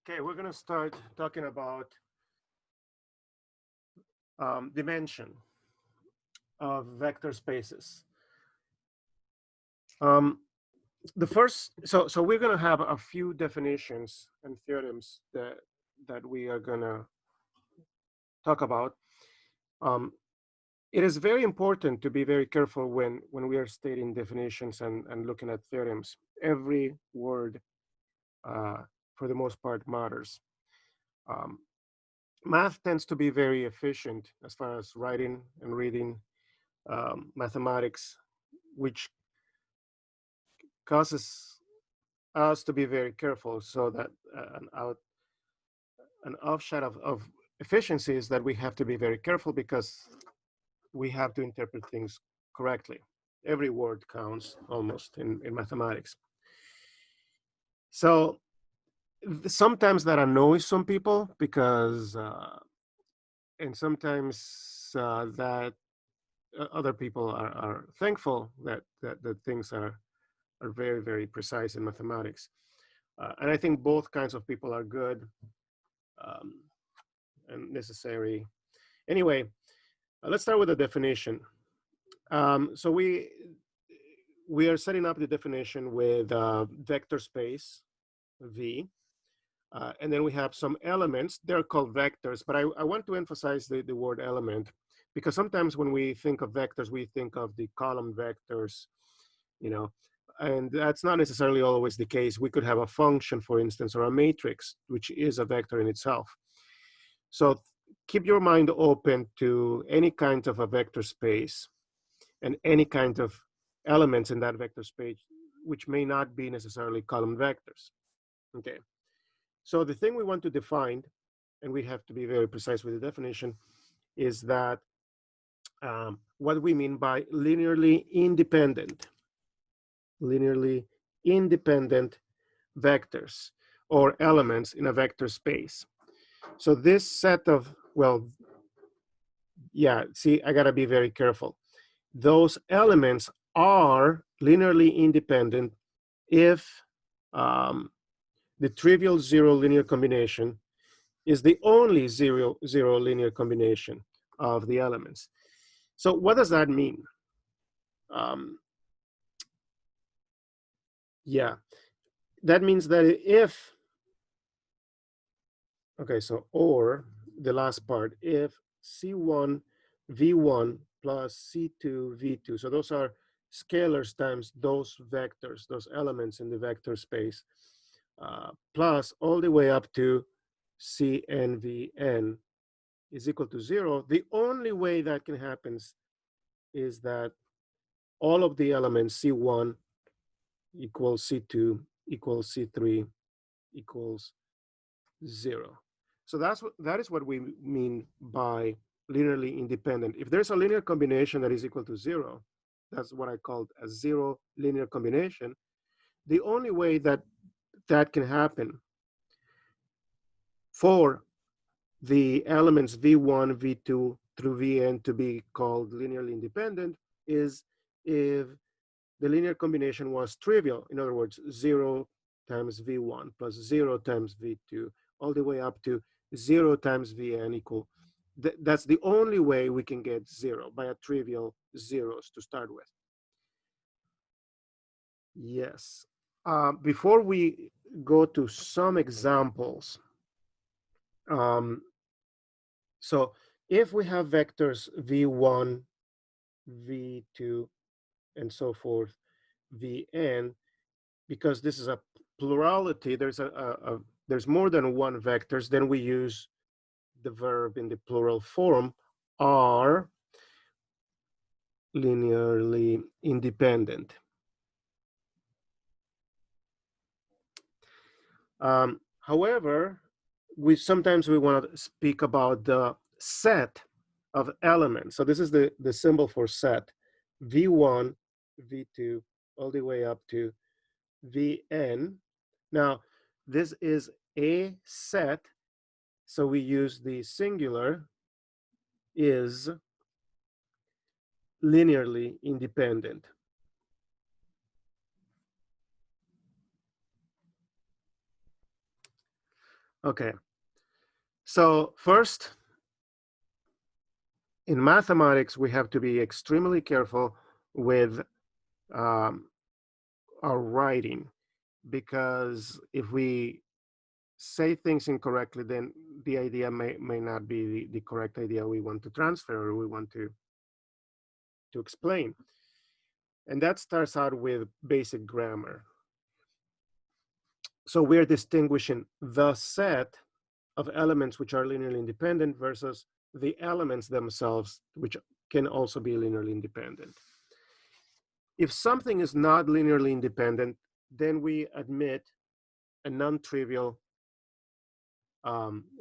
Okay, we're going to start talking about dimension of vector spaces. Um, so we're going to have a few definitions and theorems that we are going to talk about. Um, it is very important to be very careful when we are stating definitions and looking at theorems. Every word, uh, for the most part, matters. Um, Math tends to be very efficient as far as writing and reading. Mathematics, which causes us to be very careful, so that an offshot of efficiency is that we have to be very careful because we have to interpret things correctly. Every word counts almost in mathematics. So sometimes that annoys some people because, and sometimes that other people are thankful that things are very, very precise in mathematics. And I think both kinds of people are good um, and necessary. Anyway, let's start with the definition. So we are setting up the definition with vector space, V. And then we have some elements. They're called vectors, but I want to emphasize the word element because sometimes when we think of vectors, we think of the column vectors, you know, and that's not necessarily always the case. We could have a function, for instance, or a matrix, which is a vector in itself. So keep your mind open to any kind of a vector space and any kind of elements in that vector space, which may not be necessarily column vectors. Okay. So the thing we want to define, and we have to be very precise with the definition, is that what we mean by linearly independent vectors or elements in a vector space. So this set of, well, yeah, see, I gotta be very careful. Those elements are linearly independent if um, the trivial zero linear combination is the only zero linear combination of the elements. So what does that mean? Um, yeah, that means that if, okay, so or the last part, if C1 V1 plus C2 V2, so those are scalars times those vectors, those elements in the vector space, plus all the way up to Cn Vn is equal to 0, the only way that can happen is that all of the elements C1 equals C2 equals C3 equals 0. So that is what we mean by linearly independent. If there's a linear combination that is equal to 0, that's what I called a zero linear combination. The only way that that can happen for the elements V1, V2 through Vn to be called linearly independent is if the linear combination was trivial. In other words, 0 times V1 plus 0 times V2, all the way up to 0 times Vn equal. That's the only way we can get 0, by a trivial zeros to start with. Yes. Before we go to some examples, um, so if we have vectors V1, V2, and so forth, Vn, because this is a plurality, there's more than one vectors, then we use the verb in the plural form, are linearly independent. However, sometimes we want to speak about the set of elements. So this is the symbol for set, V1, V2, all the way up to Vn. Now, this is a set, so we use the singular is linearly independent. Okay. So first, in mathematics, we have to be extremely careful with um, our writing, because if we say things incorrectly, then the idea may not be the correct idea we want to transfer or we want to explain. And that starts out with basic grammar. So we're distinguishing the set of elements which are linearly independent versus the elements themselves, which can also be linearly independent. If something is not linearly independent, then we admit a non-trivial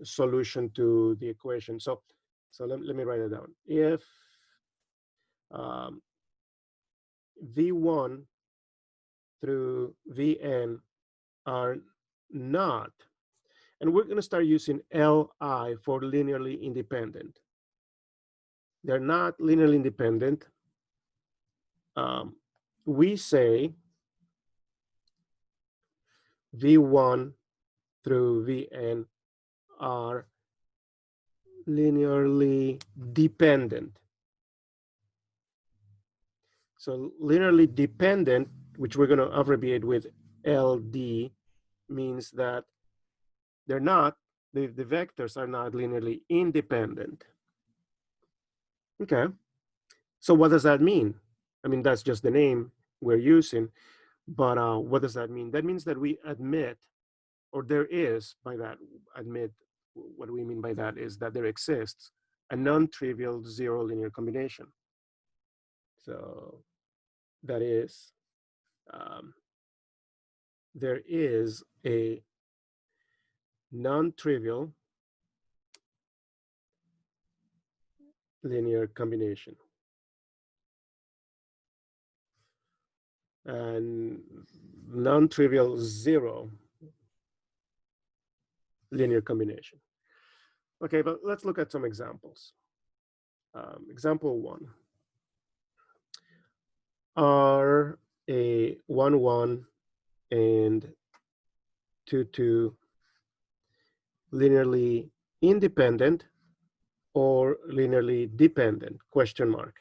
solution to the equation. So let me write it down. If um, V1 through Vn are not, and we're going to start using Li for linearly independent. They're not linearly independent. We say V1 through Vn are linearly dependent. So linearly dependent, which we're going to abbreviate with LD, means that they're not, the vectors are not linearly independent. Okay, so what does that mean? I mean, that's just the name we're using, but what does that mean? That means that we admit, or there is, by that, admit, what we mean by that is that there exists a non-trivial zero linear combination. So that is, um, there is a non-trivial linear combination. And non-trivial zero linear combination. Okay, but let's look at some examples. Example 1. Are a 1, 1 and 2, 2 linearly independent or linearly dependent? Question mark.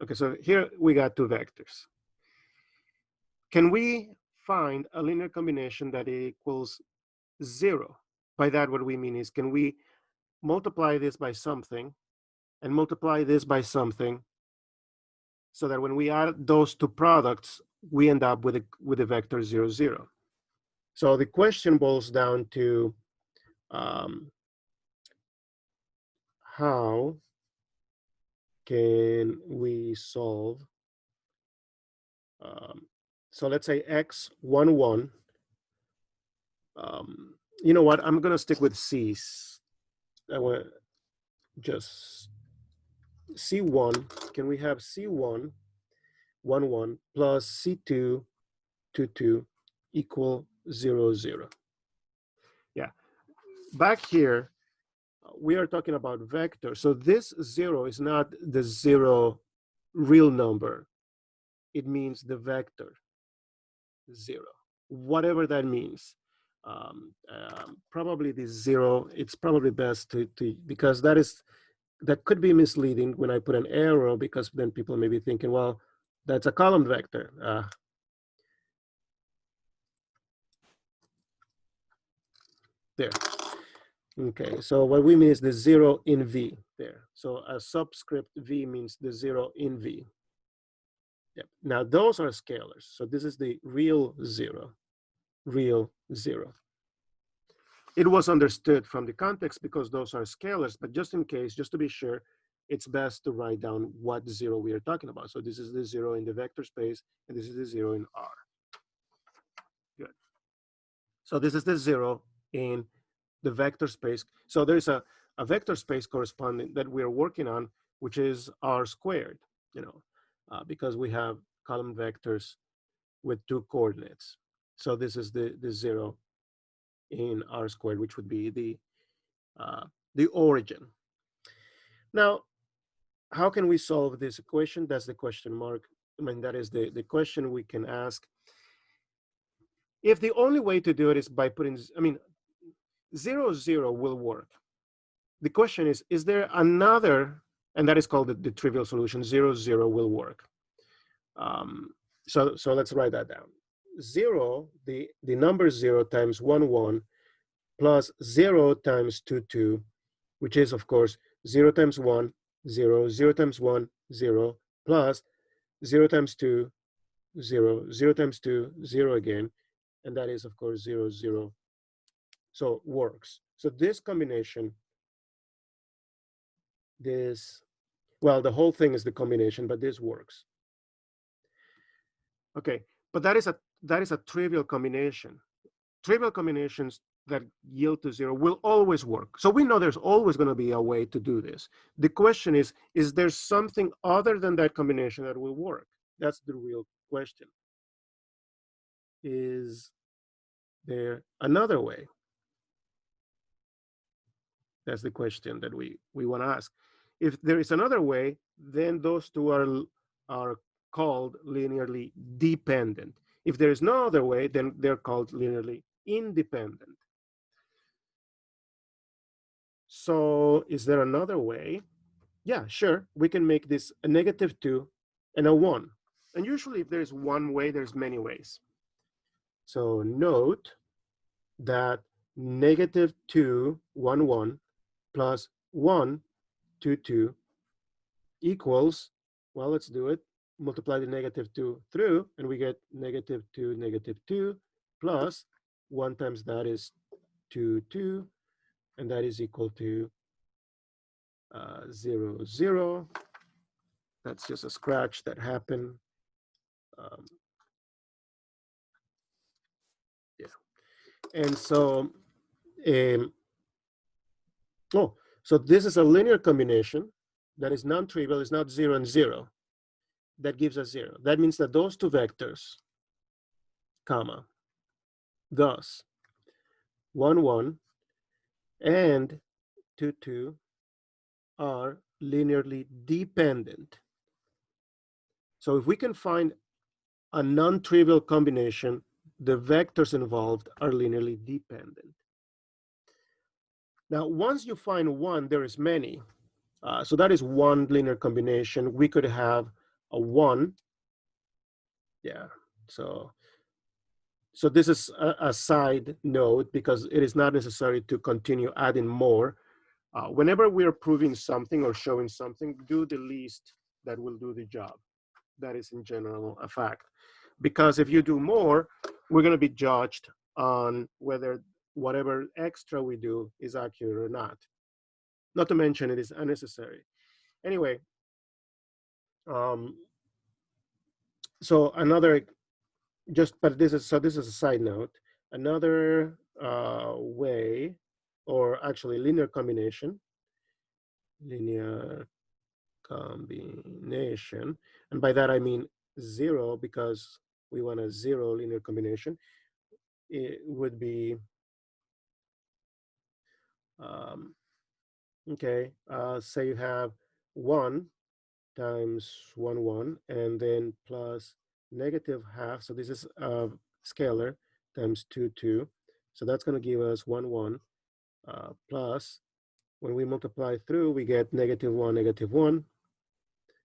Okay, so here we got two vectors. Can we find a linear combination that equals 0? By that, what we mean is, can we multiply this by something and multiply this by something so that when we add those two products, we end up with a vector 0, 0. So the question boils down to how can we solve, so let's say x 1, 1. You know what, I'm going to stick with c's. I want just c1. Can we have c1 1, 1 plus c2 2, 2 equal 0, 0? Yeah, back here we are talking about vector. So this 0 is not the 0 real number. It means the vector 0, whatever that means. Probably the 0, it's probably best to because that could be misleading when I put an arrow, because then people may be thinking, well, that's a column vector. There. Okay, so what we mean is the 0 in V there. So a subscript V means the 0 in V. Yep. Now those are scalars. So this is the real 0, real 0. It was understood from the context because those are scalars, but just in case, just to be sure, it's best to write down what 0 we are talking about. So this is the 0 in the vector space, and this is the 0 in R. Good. So this is the 0 in the vector space. So there's a vector space corresponding that we're working on, which is R squared, because we have column vectors with two coordinates. So this is the 0 in R squared, which would be the origin. Now, how can we solve this equation? That's the question mark. I mean, that is the question we can ask. If the only way to do it is by putting, I mean, 0, 0 will work. The question is there another, and that is called the trivial solution, 0, 0 will work. So let's write that down. 0, the number 0 times 1, 1, plus 0 times 2, 2, which is, of course, 0 times 1, 0, 0 times 1, 0, plus 0 times 2, 0, 0 times 2, 0 again, and that is, of course, 0, 0. So works. So this combination, well, the whole thing is the combination, but this works. Okay, but that is a trivial combination. Trivial combinations that yield to 0 will always work. So we know there's always going to be a way to do this. The question is there something other than that combination that will work? That's the real question. Is there another way? That's the question that we want to ask. If there is another way, then those two are called linearly dependent. If there is no other way, then they're called linearly independent. So is there another way? Yeah, sure. We can make this a -2 and a 1. And usually if there's one way, there's many ways. So note that -2, 1, 1 plus 1, 2, 2 equals, well, let's do it. Multiply the -2 through, and we get -2, -2 plus 1 times that is 2, 2, and that is equal to 0, 0. That's just a scratch that happened. Yeah. And so, so this is a linear combination that is non-trivial, is not 0 and 0. That gives us 0. That means that those two vectors, comma, thus 1, 1 and 2, 2 are linearly dependent. So if we can find a non-trivial combination, the vectors involved are linearly dependent. Now, once you find one, there is many. So that is one linear combination. We could have a 1. Yeah, so this is a side note because it is not necessary to continue adding more. Whenever we are proving something or showing something, do the least that will do the job. That is in general a fact. Because if you do more, we're going to be judged on whether whatever extra we do is accurate or not. Not to mention it is unnecessary. Anyway, so another, but this is a side note. Another way, or actually linear combination, and by that I mean 0 because we want a 0 linear combination. It would be okay. Say you have 1 times 1, 1, and then plus -half. So this is a scalar times 2, 2. So that's going to give us 1, 1 plus, when we multiply through, we get -1, -1.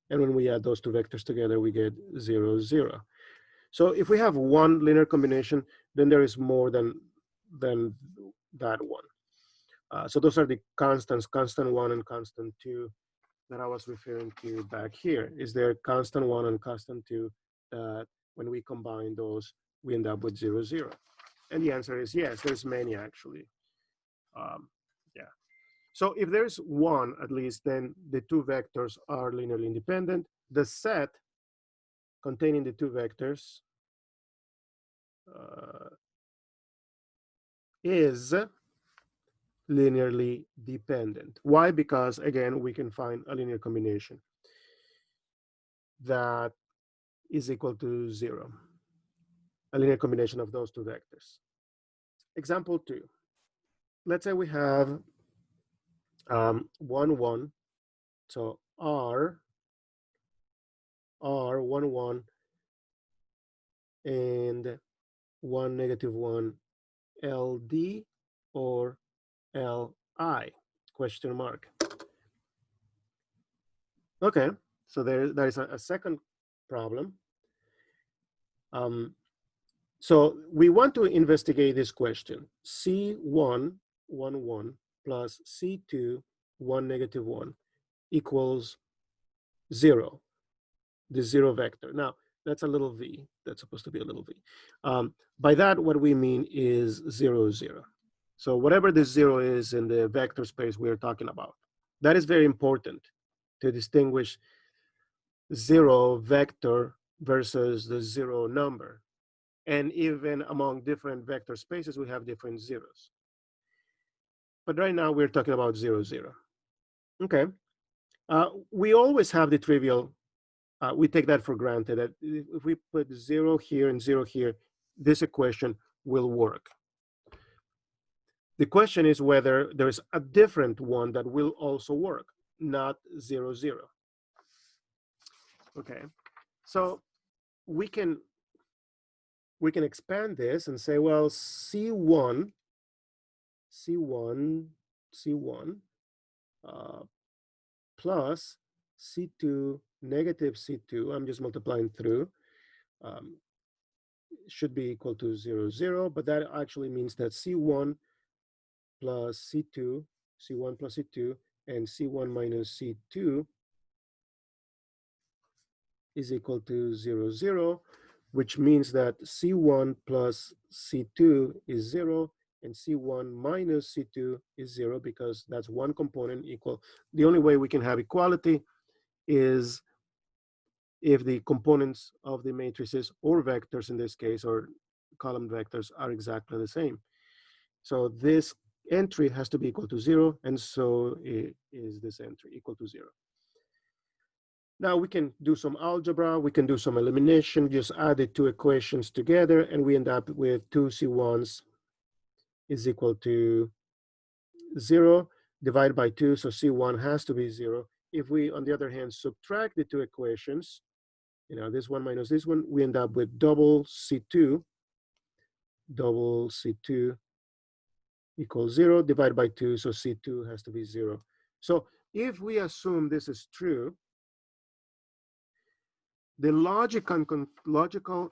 And when we add those two vectors together, we get 0, 0. So if we have one linear combination, then there is more than that one. So those are the constants, constant 1 and constant 2, that I was referring to back here. Is there constant 1 and constant 2 that when we combine those, we end up with 0, 0? And the answer is yes, there's many actually. Yeah. So if there's one at least, then the two vectors are linearly independent. The set containing the two vectors is linearly dependent. Why? Because again, we can find a linear combination that is equal to 0, a linear combination of those two vectors. Example 2. Let's say we have 1, 1. So R 1, 1 and 1, -1 LD, or Li, question mark. Okay, so there is a second problem. So we want to investigate this question. C1, 1, 1 plus C2, 1, negative 1 equals 0, the 0 vector. Now, that's a little v. That's supposed to be a little v. By that, what we mean is 0, 0. So whatever the 0 is in the vector space we're talking about, that is very important to distinguish 0 vector versus the 0 number. And even among different vector spaces, we have different zeros. But right now, we're talking about 0, 0. Okay. We always have the trivial. We take that for granted that if we put 0 here and 0 here, this equation will work. The question is whether there's a different one that will also work, not 0, 0. Okay. So we can expand this and say, well, C1 plus C2 negative C2, I'm just multiplying through, should be equal to 0, 0, but that actually means that C1 plus C2, C1 plus C2, and C1 minus C2 is equal to 0, 0, which means that C1 plus C2 is 0, and C1 minus C2 is 0, because that's one component equal. The only way we can have equality is if the components of the matrices, or vectors in this case, or column vectors, are exactly the same. So this entry has to be equal to 0, and so is this entry equal to 0. Now we can do some algebra, we can do some elimination, just add the two equations together, and we end up with 2C1s is equal to 0, divided by 2, so C1 has to be 0. If we, on the other hand, subtract the two equations, this one minus this one, we end up with double C2 equals 0, divided by 2, so C2 has to be 0. So if we assume this is true, the logical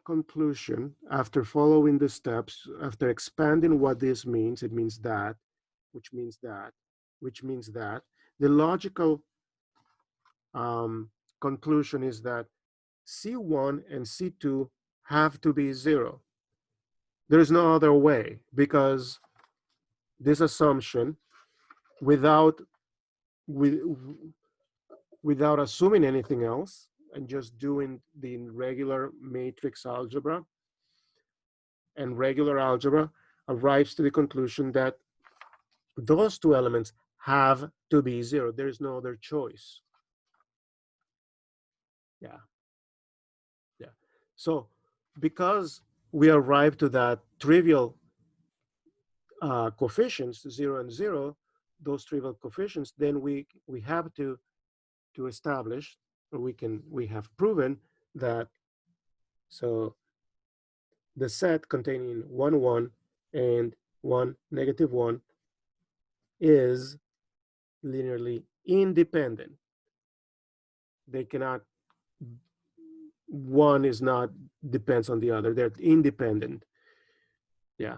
conclusion, after following the steps, after expanding what this means, it means that, which means that, which means that, the logical conclusion is that C1 and C2 have to be 0. There is no other way, because this assumption, without assuming anything else, and just doing the regular matrix algebra, and regular algebra arrives to the conclusion that those two elements have to be 0. There is no other choice. Yeah. So because we arrive to that trivial coefficients, 0 and 0, those trivial coefficients, then we have to establish, or we have proven that, so the set containing 1, 1 and 1, negative 1 is linearly independent. They cannot, one is not depends on the other. They're independent. Yeah.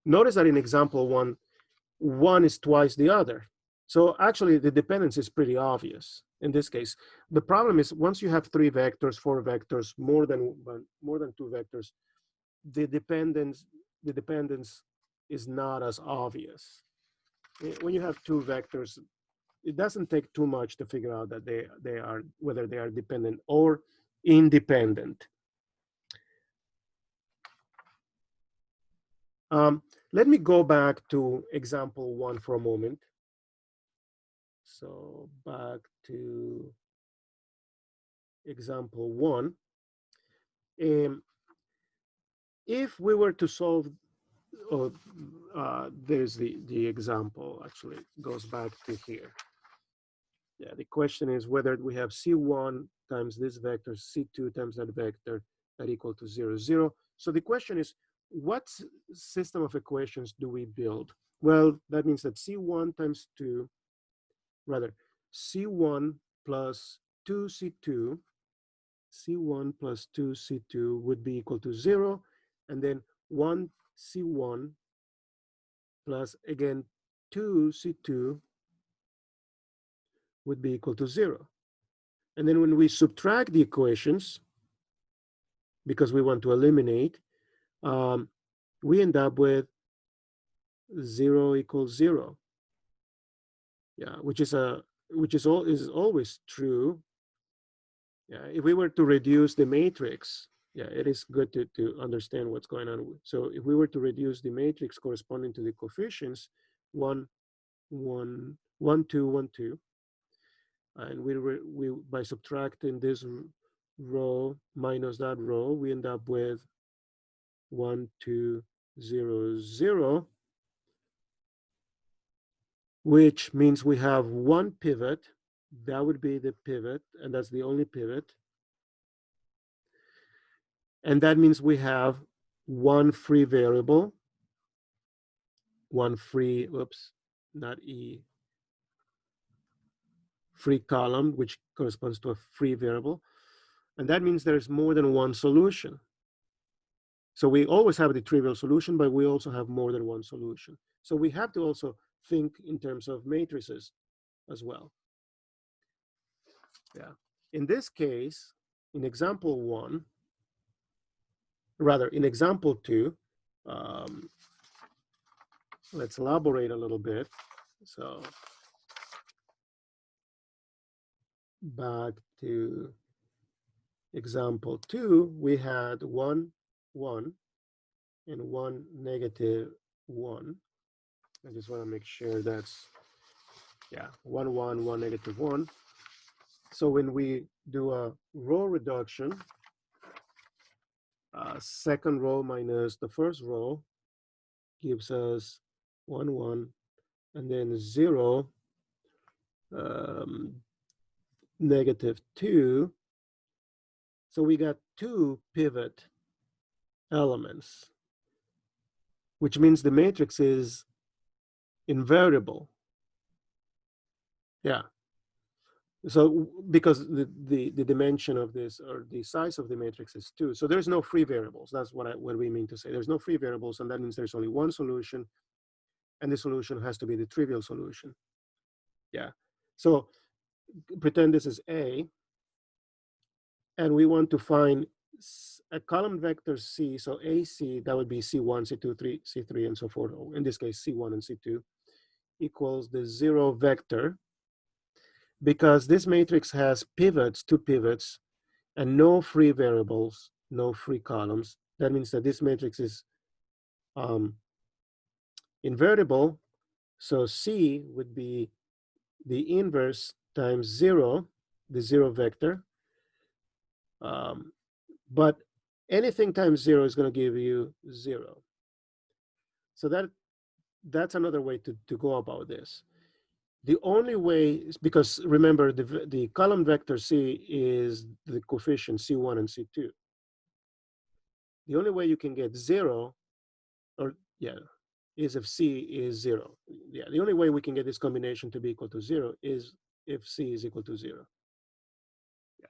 Notice that in example one is twice the other. So actually the dependence is pretty obvious in this case. The problem is once you have 3 vectors, 4 vectors, more than 2 vectors, the dependence is not as obvious. When you have 2 vectors, it doesn't take too much to figure out that they are, whether they are dependent or independent. Let me go back to example 1 for a moment. So back to example 1. If we were to solve, there's the example, actually goes back to here. Yeah, the question is whether we have C1 times this vector, C2 times that vector, that equal to 0, 0. So the question is, what system of equations do we build? Well, that means that C1 times 2, rather, C1 plus 2C2, C1 plus 2C2 would be equal to 0, and then 1C1 plus, again, 2C2 would be equal to 0. And then when we subtract the equations, because we want to eliminate, we end up with 0 equals 0. Yeah, which is always true. Yeah, if we were to reduce the matrix, yeah, it is good to understand what's going on. So if we were to reduce the matrix corresponding to the coefficients, 1, 1, 1, 2, 1, 2, and we by subtracting this row minus that row, we end up with 1, 2, 0, 0, which means we have one pivot. That would be the pivot, and that's the only pivot. And that means we have one free variable, one free, oops, not E, free column, which corresponds to a free variable. And that means there's more than one solution. So we always have the trivial solution, but we also have more than one solution. So we have to also think in terms of matrices as well. Yeah. In this case, in example 1, rather in example 2, let's elaborate a little bit. So back to example 2, we had 1, 1, and 1, negative 1. I just want to make sure that's, yeah, 1, 1, 1, negative 1. So when we do a row reduction, second row minus the first row gives us 1, 1, and then 0, negative 2. So we got 2 pivot elements, which means the matrix is invariable. Yeah. So because the dimension of this, or the size of the matrix, is 2. So there's no free variables. That's what we mean to say. There's no free variables, and that means there's only one solution, and the solution has to be the trivial solution. Yeah. So pretend this is A, and we want to find a column vector C. So AC, that would be C1, C2, C3, and so forth. In this case, C1 and C2 equals the 0 vector, because this matrix has pivots, 2 pivots, and no free variables, no free columns. That means that this matrix is invertible. So C would be the inverse times 0, the 0 vector. But anything times 0 is going to give you 0. So that's another way to go about this. The only way is, because remember, the column vector C is the coefficient C1 and C2. The only way you can get 0, or yeah, is if C is 0. Yeah, the only way we can get this combination to be equal to 0 is if C is equal to 0. Yeah.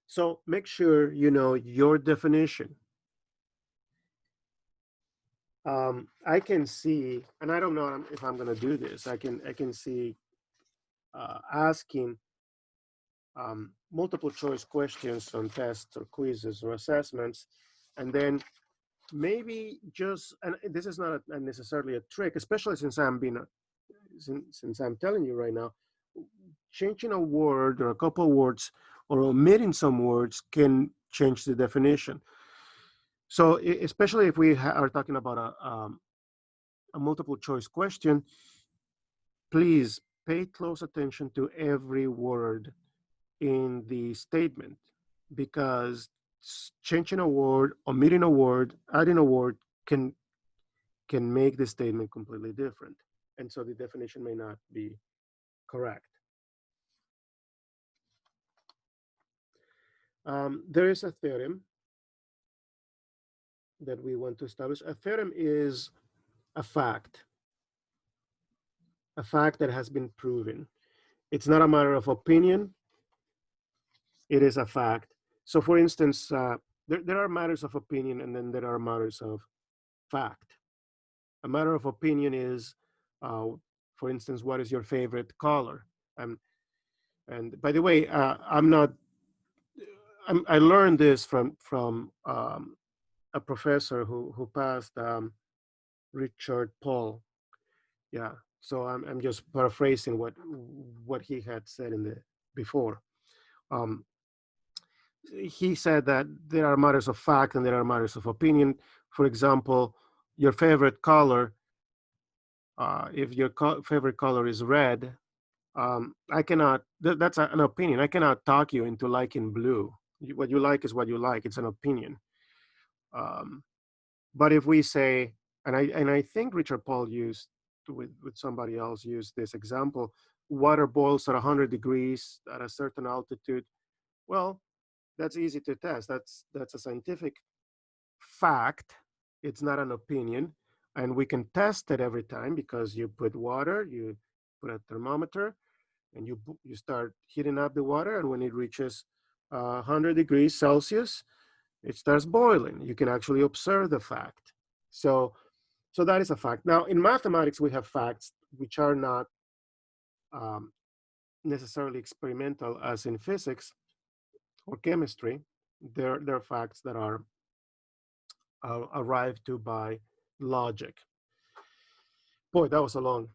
So make sure you know your definition. I can see, and I don't know if I'm going to do this. I can see asking multiple choice questions on tests or quizzes or assessments, and then maybe just, and this is not necessarily a trick, especially since since I'm telling you right now, changing a word or a couple words or omitting some words can change the definition. So especially if we are talking about a multiple choice question, please pay close attention to every word in the statement, because changing a word, omitting a word, adding a word can make the statement completely different. And so the definition may not be correct. There is a theorem that we want to establish. A theorem is a fact that has been proven. It's not a matter of opinion, it is a fact. So for instance, there are matters of opinion and then there are matters of fact. A matter of opinion is, uh, for instance, what is your favorite color? Um, and by the way, I learned this from a professor who passed, Richard Paul. Yeah. So I'm just paraphrasing what he had said in the before. Um, he said that there are matters of fact and there are matters of opinion. For example, your favorite color. If your favorite color is red, I cannot. That's an opinion. I cannot talk you into liking blue. What you like is what you like. It's an opinion. Um, but if we say, and I think Richard Paul used with somebody else used this example, water boils at 100 degrees at a certain altitude. Well, that's easy to test. That's a scientific fact. It's not an opinion, and we can test it every time because you put water, you put a thermometer, and you start heating up the water, and when it reaches 100 degrees Celsius, it starts boiling. You can actually observe the fact. So, so that is a fact. Now, in mathematics, we have facts which are not um, necessarily experimental, as in physics or chemistry. They're facts that are arrived to by logic. Boy, that was a long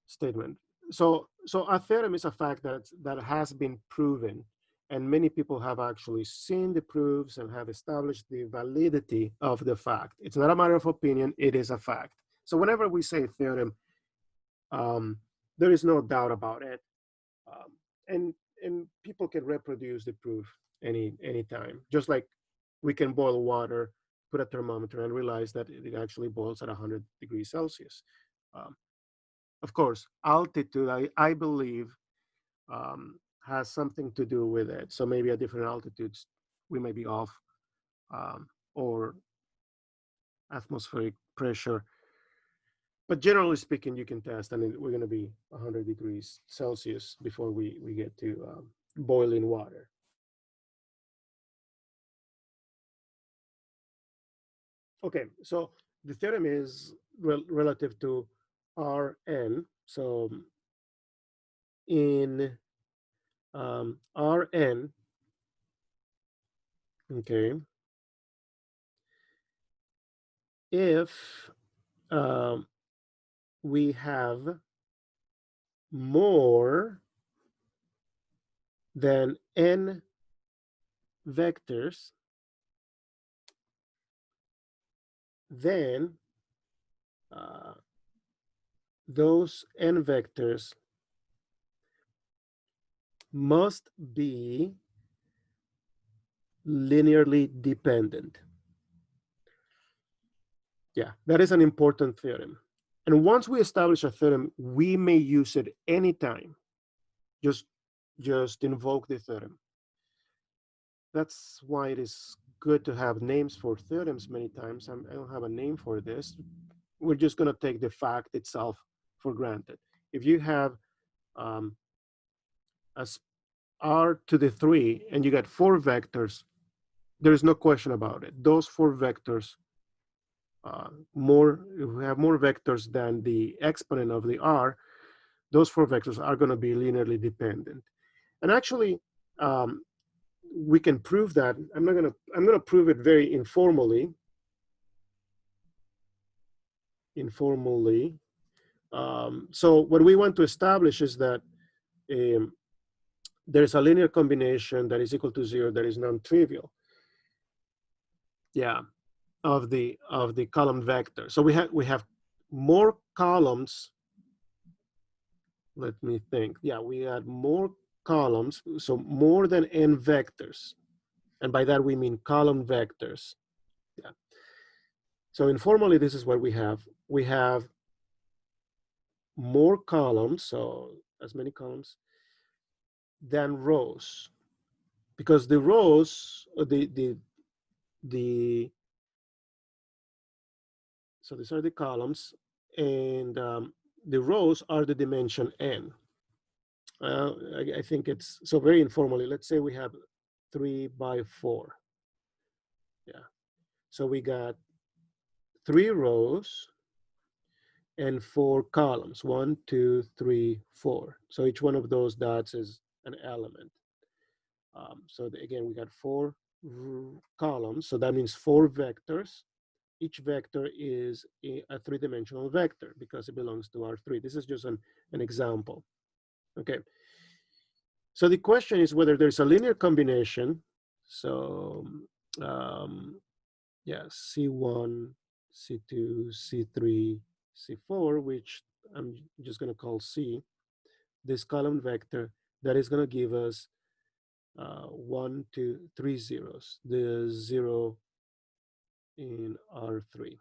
statement. So a theorem is a fact that has been proven, and many people have actually seen the proofs and have established the validity of the fact. It's not a matter of opinion, it is a fact. So whenever we say theorem, um, there is no doubt about it. Um, and and people can reproduce the proof any time. Just like we can boil water, put a thermometer, and realize that it actually boils at 100 degrees Celsius. Um, of course, altitude, I believe, has something to do with it. So maybe at different altitudes, we may be off, or atmospheric pressure. But generally speaking, you can test, and we're going to be 100 degrees Celsius before we get to boiling water. Okay, so the theorem is relative to Rn. So in Rn, okay, if um, we have more than n vectors, then uh, those n vectors must be linearly dependent. Yeah, that is an important theorem. And once we establish a theorem, we may use it anytime. Just, just invoke the theorem. That's why it is good to have names for theorems many times. I don't have a name for this. We're just going to take the fact itself for granted. If you have um, as r to the 3 and you got 4 vectors, there's no question about it. Those 4 vectors, we have more vectors than the exponent of the r, those 4 vectors are going to be linearly dependent. And actually, we can prove that. I'm going to prove it very informally. So what we want to establish is that there's a linear combination that is equal to 0 that is non-trivial. Yeah, of the column vector. So we have more columns. Let me think. Yeah, we add more columns, so more than n vectors, and by that we mean column vectors. Yeah. So informally, this is what we have. We have more columns, so as many columns than rows, because the rows, the so these are the columns, and the rows are the dimension n. I think it's so very informally. Let's say we have 3 by 4. Yeah. So we got 3 rows and 4 columns. 1, 2, 3, 4. So each one of those dots is an element. Again, we got 4 columns. So that means 4 vectors. Each vector is a 3-dimensional vector because it belongs to R3. This is just an example. Okay. So the question is whether there's a linear combination. So yeah, C1, C2, C3, C4, which I'm just going to call C, this column vector that is going to give us 1, 2, 3 zeros, the 0 in R3.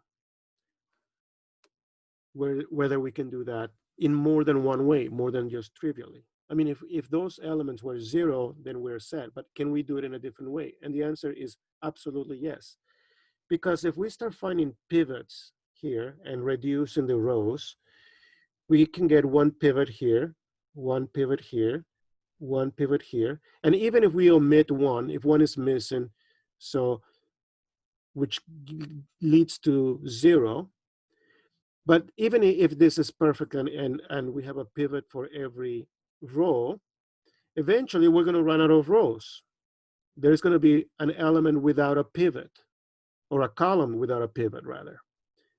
Whether we can do that in more than one way, more than just trivially. I mean, if those elements were 0, then we're set, but can we do it in a different way? And the answer is absolutely yes. Because if we start finding pivots here and reducing the rows, we can get one pivot here, one pivot here, one pivot here. And even if we omit one, if one is missing, so which leads to 0. But even if this is perfect and we have a pivot for every row, eventually we're going to run out of rows. There's going to be an element without a pivot, or a column without a pivot, rather.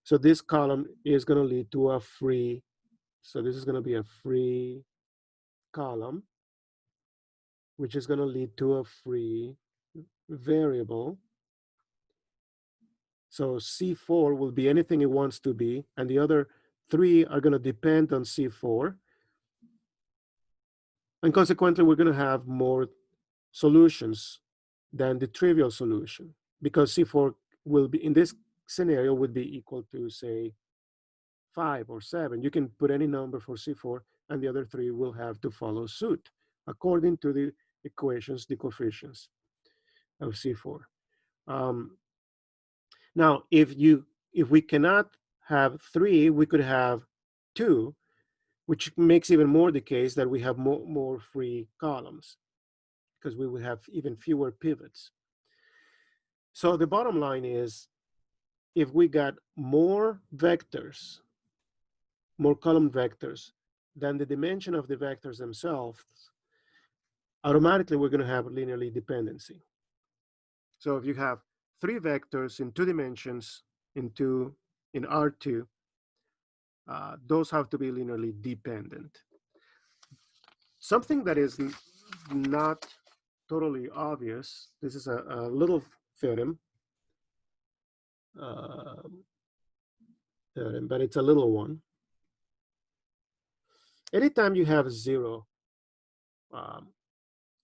So this column is going to lead to a free, so this is going to be a free column, which is going to lead to a free variable. So C4 will be anything it wants to be, and the other 3 are going to depend on C4. And consequently, we're going to have more solutions than the trivial solution, because C4 will be, in this scenario, would be equal to, say, 5 or 7. You can put any number for C4, and the other 3 will have to follow suit according to the equations, the coefficients of C4. Now, if we cannot have 3, we could have 2, which makes even more the case that we have more free columns, because we would have even fewer pivots. So the bottom line is, if we got more vectors, more column vectors than the dimension of the vectors themselves, automatically we're going to have linearly dependency. So if you have 3 vectors in 2 dimensions in R2, those have to be linearly dependent. Something that is not totally obvious, this is a little theorem, but it's a little one. Anytime you have 0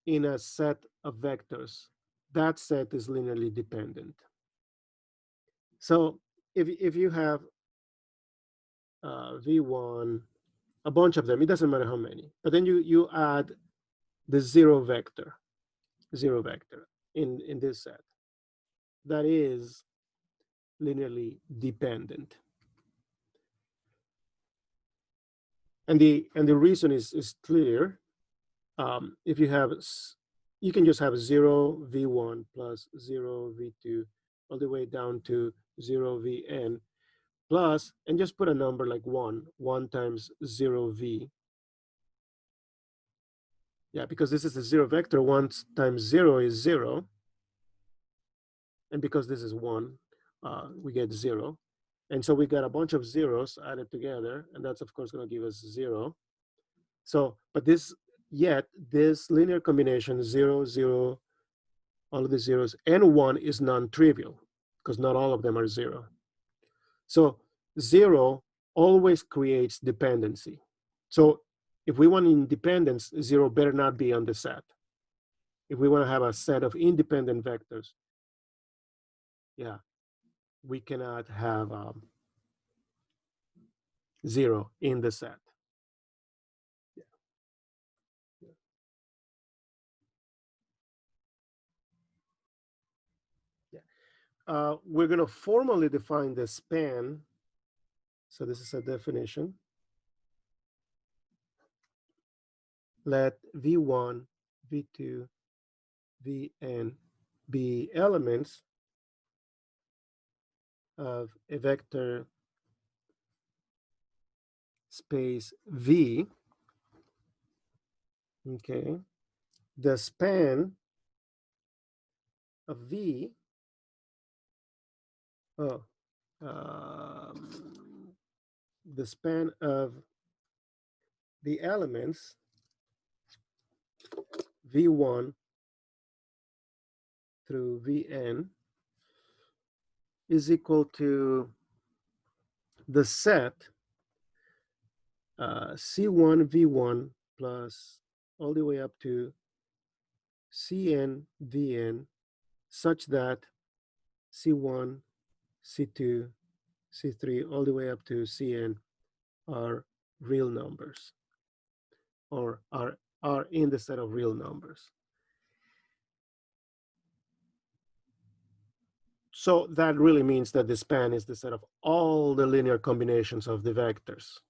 in a set of vectors, that set is linearly dependent. So if you have V1, a bunch of them, it doesn't matter how many, but then you add the 0 vector in this set, that is linearly dependent. And the reason is clear. If you have, you can just have 0 V1 plus 0 V2 all the way down to 0 Vn plus, and just put a number like 1 times 0 V. Yeah, because this is a 0 vector, 1 times 0 is 0. And because this is 1, we get 0. And so we got a bunch of zeros added together, and that's of course going to give us 0. So, but this linear combination 0, 0, all of the zeros, and 1 is non-trivial because not all of them are 0. So 0 always creates dependency. So if we want independence, 0 better not be on the set. If we want to have a set of independent vectors, yeah, we cannot have 0 in the set. We're going to formally define the span So this is a definition. Let V1, V2, Vn be elements of a vector space V. Okay. The span of V, oh, the span of the elements V1 through Vn is equal to the set C1 V1 plus all the way up to Cn Vn, such that C1, C2, C3, all the way up to Cn are real numbers, or are in the set of real numbers. So that really means that the span is the set of all the linear combinations of the vectors.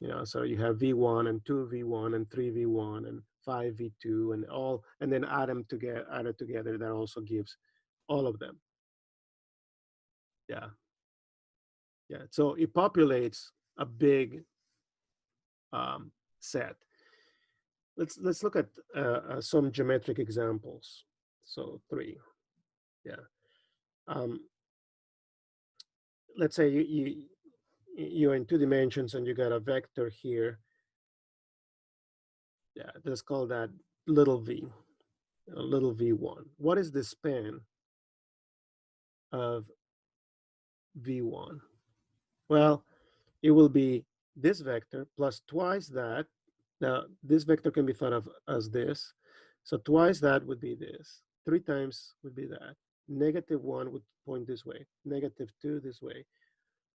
You know, so you have V1 and 2V1 and 3V1 and 5V2 and all, and then added together, that also gives all of them. Yeah. Yeah. So it populates a big set. Let's look at some geometric examples. So 3. Yeah. Let's say you're in 2 dimensions and you got a vector here. Yeah, let's call that little v, little v1. What is the span of v1? Well, it will be this vector plus twice that. Now, this vector can be thought of as this. So twice that would be this. 3 times would be that. -1 would point this way. -2 this way.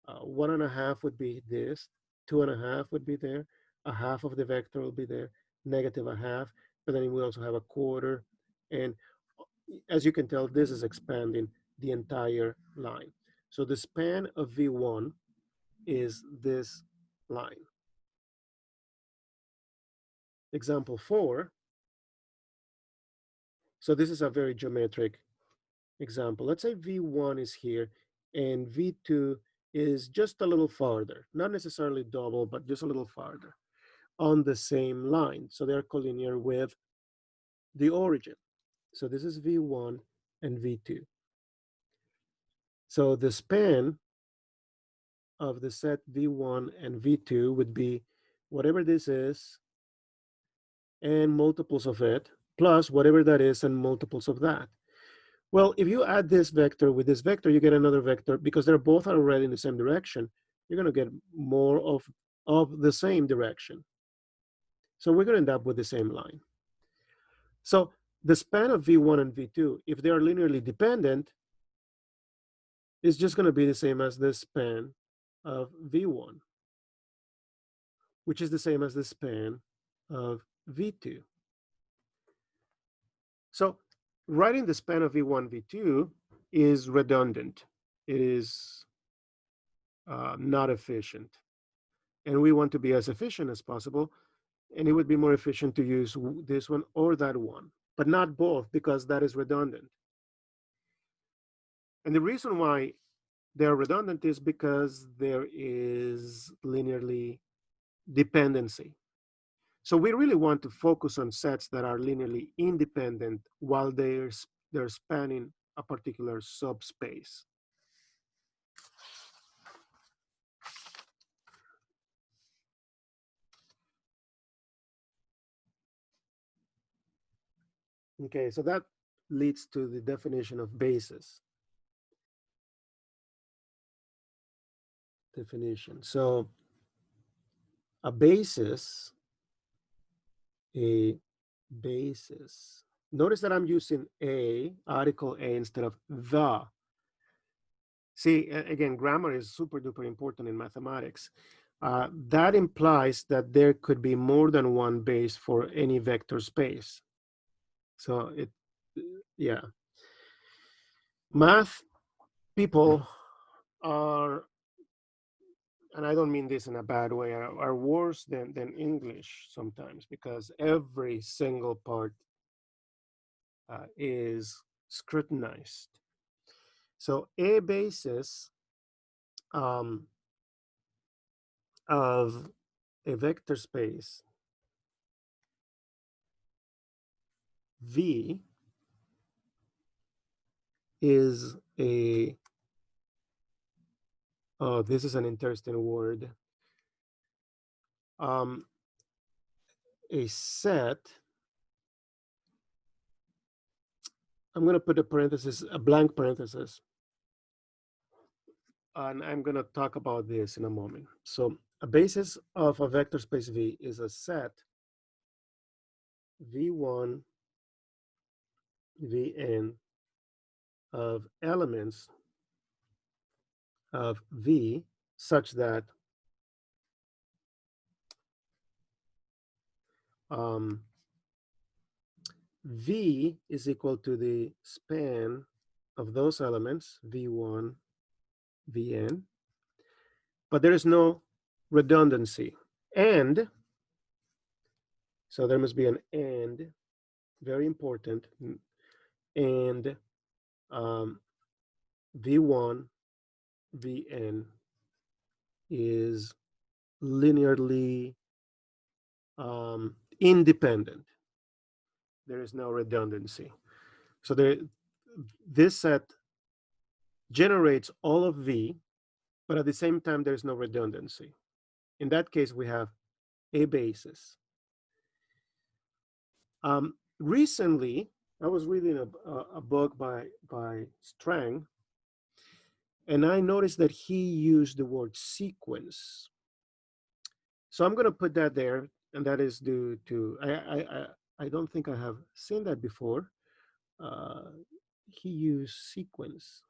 1.5 would be this. 2.5 would be there. A half of the vector will be there. -1/2. But then we also have a quarter. And as you can tell, this is expanding the entire line. So the span of V1 is this line. Example 4. So this is a very geometric example. Let's say V1 is here and V2 is just a little farther, not necessarily double, but just a little farther on the same line. So they're collinear with the origin. So this is V1 and V2. So the span of the set V1 and V2 would be whatever this is and multiples of it, plus whatever that is and multiples of that. Well, if you add this vector with this vector, you get another vector. Because they're both already in the same direction, you're going to get more of the same direction. So we're going to end up with the same line. So the span of V1 and V2, if they are linearly dependent, is just going to be the same as the span of V1, which is the same as the span of V2. So writing the span of V1, V2 is redundant. It is not efficient. And we want to be as efficient as possible. And it would be more efficient to use this one or that one, but not both, because that is redundant. And the reason why they're redundant is because there is linearly dependency. So we really want to focus on sets that are linearly independent while they're spanning a particular subspace. Okay, so that leads to the definition of basis. Definition. So a basis, a basis. Notice that I'm using article A instead of the. See, again, grammar is super duper important in mathematics. That implies that there could be more than one base for any vector space. So yeah. Math people are and I don't mean this in a bad way, are worse than English sometimes, because every single part is scrutinized. So a basis um, of a vector space V is a, oh, this is an interesting word, um, a set. I'm going to put a parenthesis, a blank parenthesis, and I'm going to talk about this in a moment. So a basis of a vector space V is a set V1, Vn of elements of V such that um, V is equal to the span of those elements, V1, Vn, but there is no redundancy. And, so there must be an and, very important, and V1, Vn is linearly independent. There is no redundancy. So this set generates all of V, but at the same time, there's no redundancy. In that case, we have a basis. Recently, I was reading a book by Strang, and I noticed that he used the word sequence. So I'm going to put that there, and that is due to, I don't think I have seen that before. He used sequence.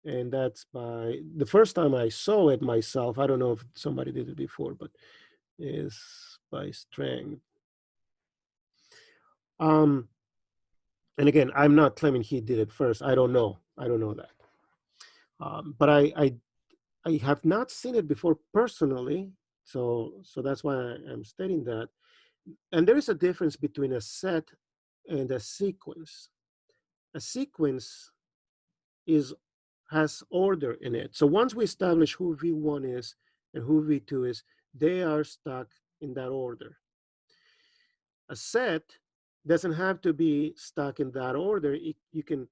And that's by, the first time I saw it myself, I don't know if somebody did it before, but is by Strang. And again, I'm not claiming he did it first. I don't know. I don't know that. But I have not seen it before personally. So that's why I'm stating that. And there is a difference between a set and a sequence. A sequence has order in it. So once we establish who V1 is and who V2 is, they are stuck in that order. A set doesn't have to be stuck in that order. You can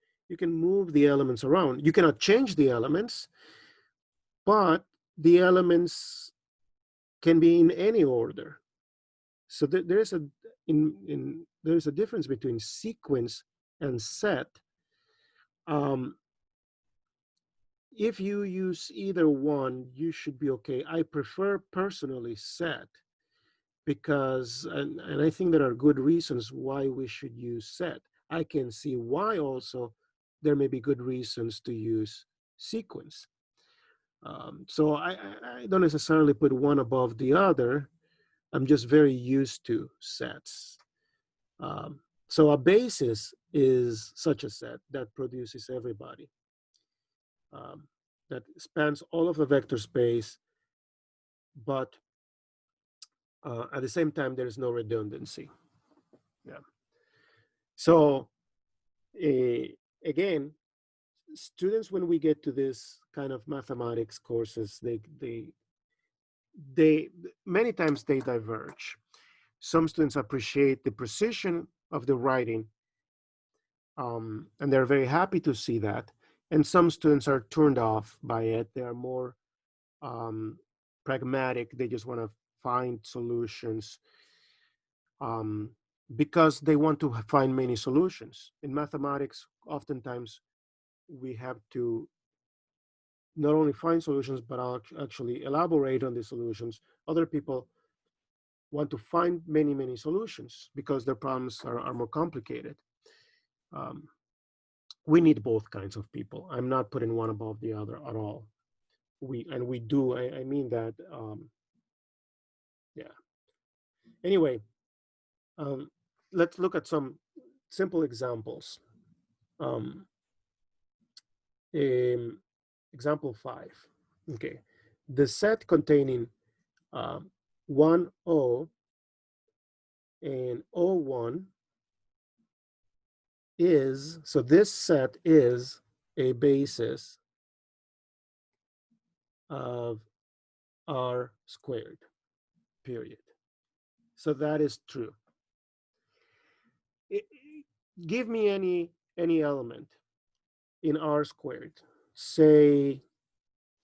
move the elements around. You cannot change the elements, but the elements can be in any order. So there's a difference between sequence and set. If you use either one, you should be okay. I prefer personally set, because, and I think there are good reasons why we should use set. I can see why also there may be good reasons to use sequence. So I don't necessarily put one above the other. I'm just very used to sets. So a basis is such a set that produces everybody, that spans all of the vector space, but at the same time, there is no redundancy. Yeah. So again, students, when we get to this kind of mathematics courses, they many times they diverge. Some students appreciate the precision of the writing, and they're very happy to see that. And some students are turned off by it. They are more pragmatic. They just want to find solutions, because they want to find many solutions. In mathematics, oftentimes we have to not only find solutions, but actually elaborate on the solutions. Other people want to find many solutions because their problems are more complicated. Um, we need both kinds of people. I'm not putting one above the other at all. We do. I mean that. Yeah. Anyway, let's look at some simple examples. Um, example 5. Okay, the set containing 1, 0 and 0, 1 is, so this set is a basis of R squared, period. So that is true. Give me any element in R squared. Say,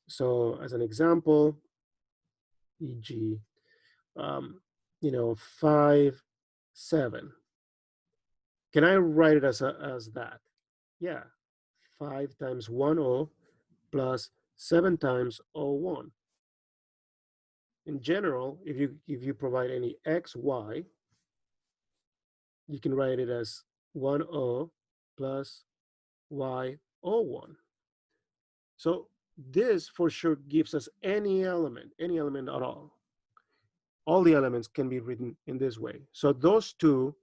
so as an example, e.g., 5, 7. Can I write it as that? Yeah, 5 times 1, 0 plus 7 times 0, 1. In general, if you provide any x, y, you can write it as 1, 0 plus y, 0, 1. So this for sure gives us any element at all. All the elements can be written in this way. So those two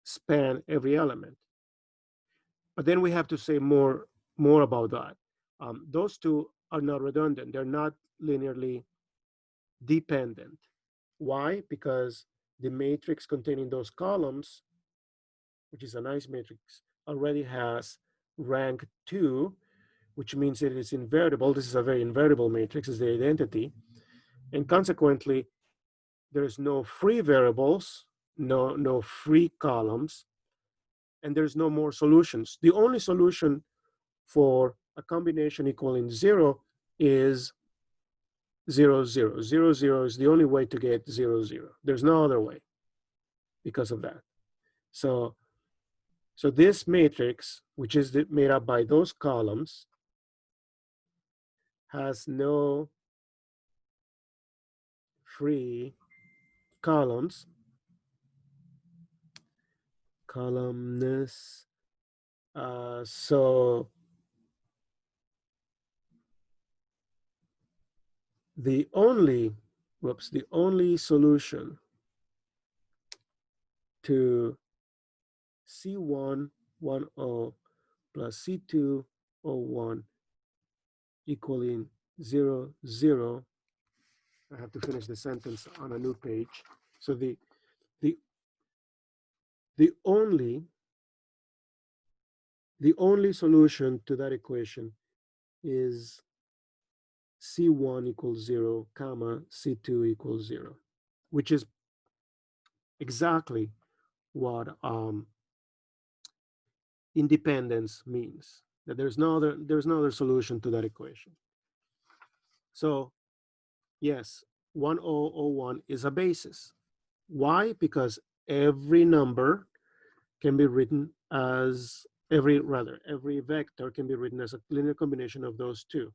span every element. But then we have to say more about that. Those two are not redundant. They're not linearly dependent. Why? Because the matrix containing those columns, which is a nice matrix, already has rank 2, which means it is invertible. This is a very invertible matrix, is the identity. And consequently, there's no free variables, no free columns, and there's no more solutions. The only solution for a combination equaling 0 is 0, 0. 0, 0 is the only way to get 0, 0. There's no other way because of that. So this matrix, which is made up by those columns, has no free columns, columns. So the only solution to C1, 1, 0 plus C2, 0, 1 equaling 0, 0. I have to finish the sentence on a new page. So the only solution to that equation is C1 equals 0, comma, C2 equals 0, which is exactly what independence means. That there's no other solution to that equation. So yes, 1001 is a basis. Why? Because every number can be written as every vector can be written as a linear combination of those two.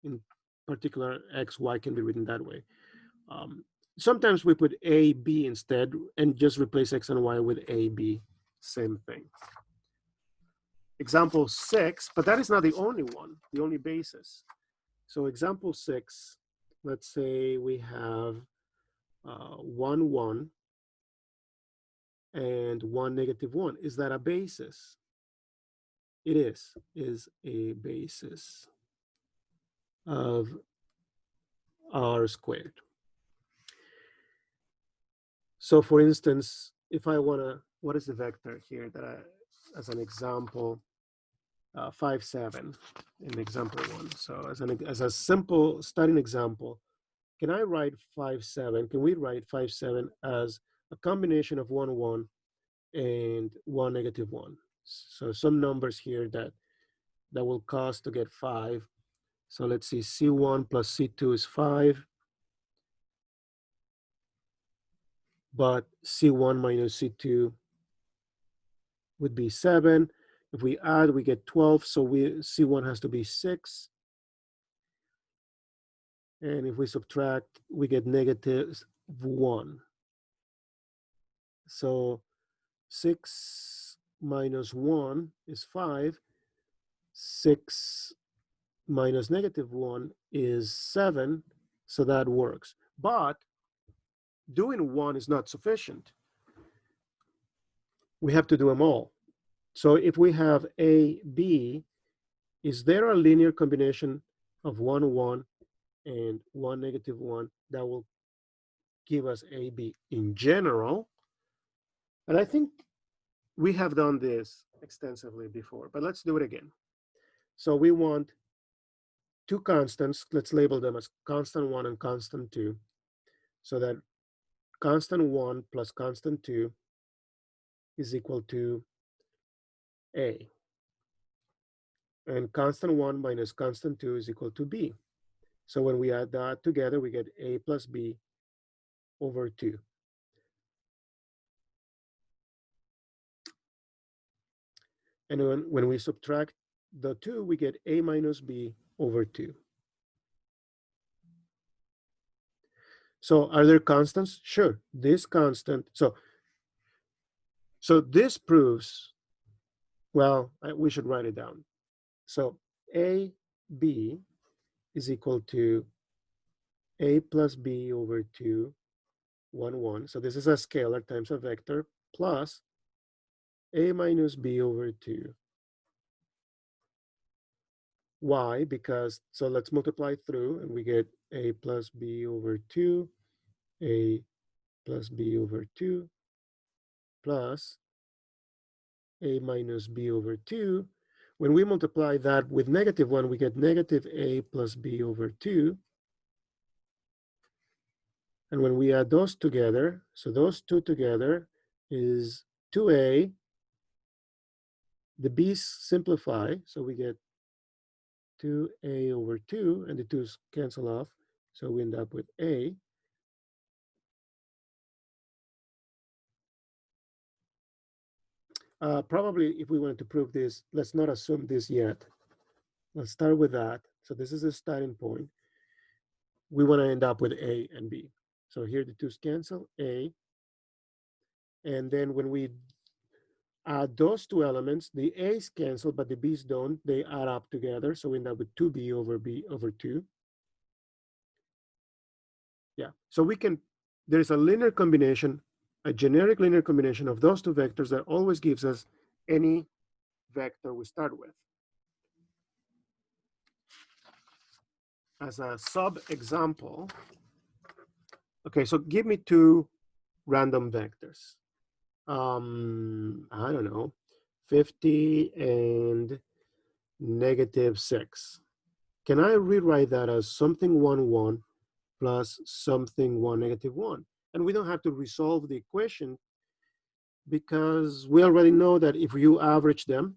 In particular, x, y can be written that way. Sometimes we put a, b instead and just replace x and y with a, b. Same thing. Example 6, but that is not the only one, the only basis. So example 6, let's say we have 1, 1 and 1, -1. Is that a basis? It is a basis of R squared. So for instance, if I want to, what is the vector here that as an example, 5, 7 in example 1. So as a simple starting example, can I write 5, 7? Can we write 5, 7 as a combination of 1, 1 and 1, -1? So some numbers here that will cause to get 5. So let's see, C1 plus C2 is 5. But C1 minus C2 would be 7. If we add, we get 12. So C1 has to be 6. And if we subtract, we get -1. So 6 minus 1 is 5. 6 minus -1 is 7. So that works. But doing 1 is not sufficient. We have to do them all. So if we have A, B, is there a linear combination of 1, 1 and 1, negative 1 that will give us AB in general? And I think we have done this extensively before, but let's do it again. So we want two constants. Let's label them as constant 1 and constant 2, so that constant 1 plus constant 2 is equal to A. And constant 1 minus constant 2 is equal to B. So when we add that together, we get A plus B over 2. And when we subtract the 2, we get A minus B over 2. So are there constants? Sure, this constant. So this proves, well, we should write it down. So AB is equal to A plus B over 2, 1, 1. So this is a scalar times a vector plus A minus B over 2. Why? Because, so let's multiply through and we get A plus B over 2, A plus B over 2, plus A minus B over 2. When we multiply that with negative 1, we get negative A plus B over 2. And when we add those together, so those two together is 2A. The B's simplify, so we get 2A over 2, and the 2's cancel off. So we end up with A. Probably if we wanted to prove this, let's not assume this yet. Let's start with that. So this is the starting point. We want to end up with A and B. So here the 2's cancel, A. And then when we add those two elements, the A's cancel, but the B's don't. They add up together. So we end up with 2B over B over 2. Yeah, so we can, there's a linear combination, a generic linear combination of those two vectors that always gives us any vector we start with. As a sub-example, okay, so give me two random vectors. I don't know, 50 and negative 6. Can I rewrite that as something 1, 1 plus something 1, negative 1? And we don't have to resolve the equation because we already know that if you average them,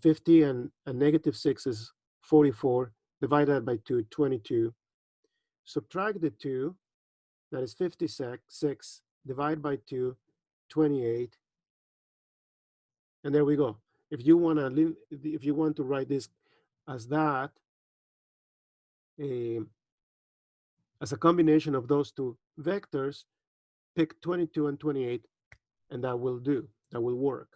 50 and negative 6 is 44, divided by 2, 22. Subtract the 2, that is 56, divide by 2, 28. And there we go. If you want to write this as that, as a combination of those two vectors, pick 22 and 28, and that will do. That will work.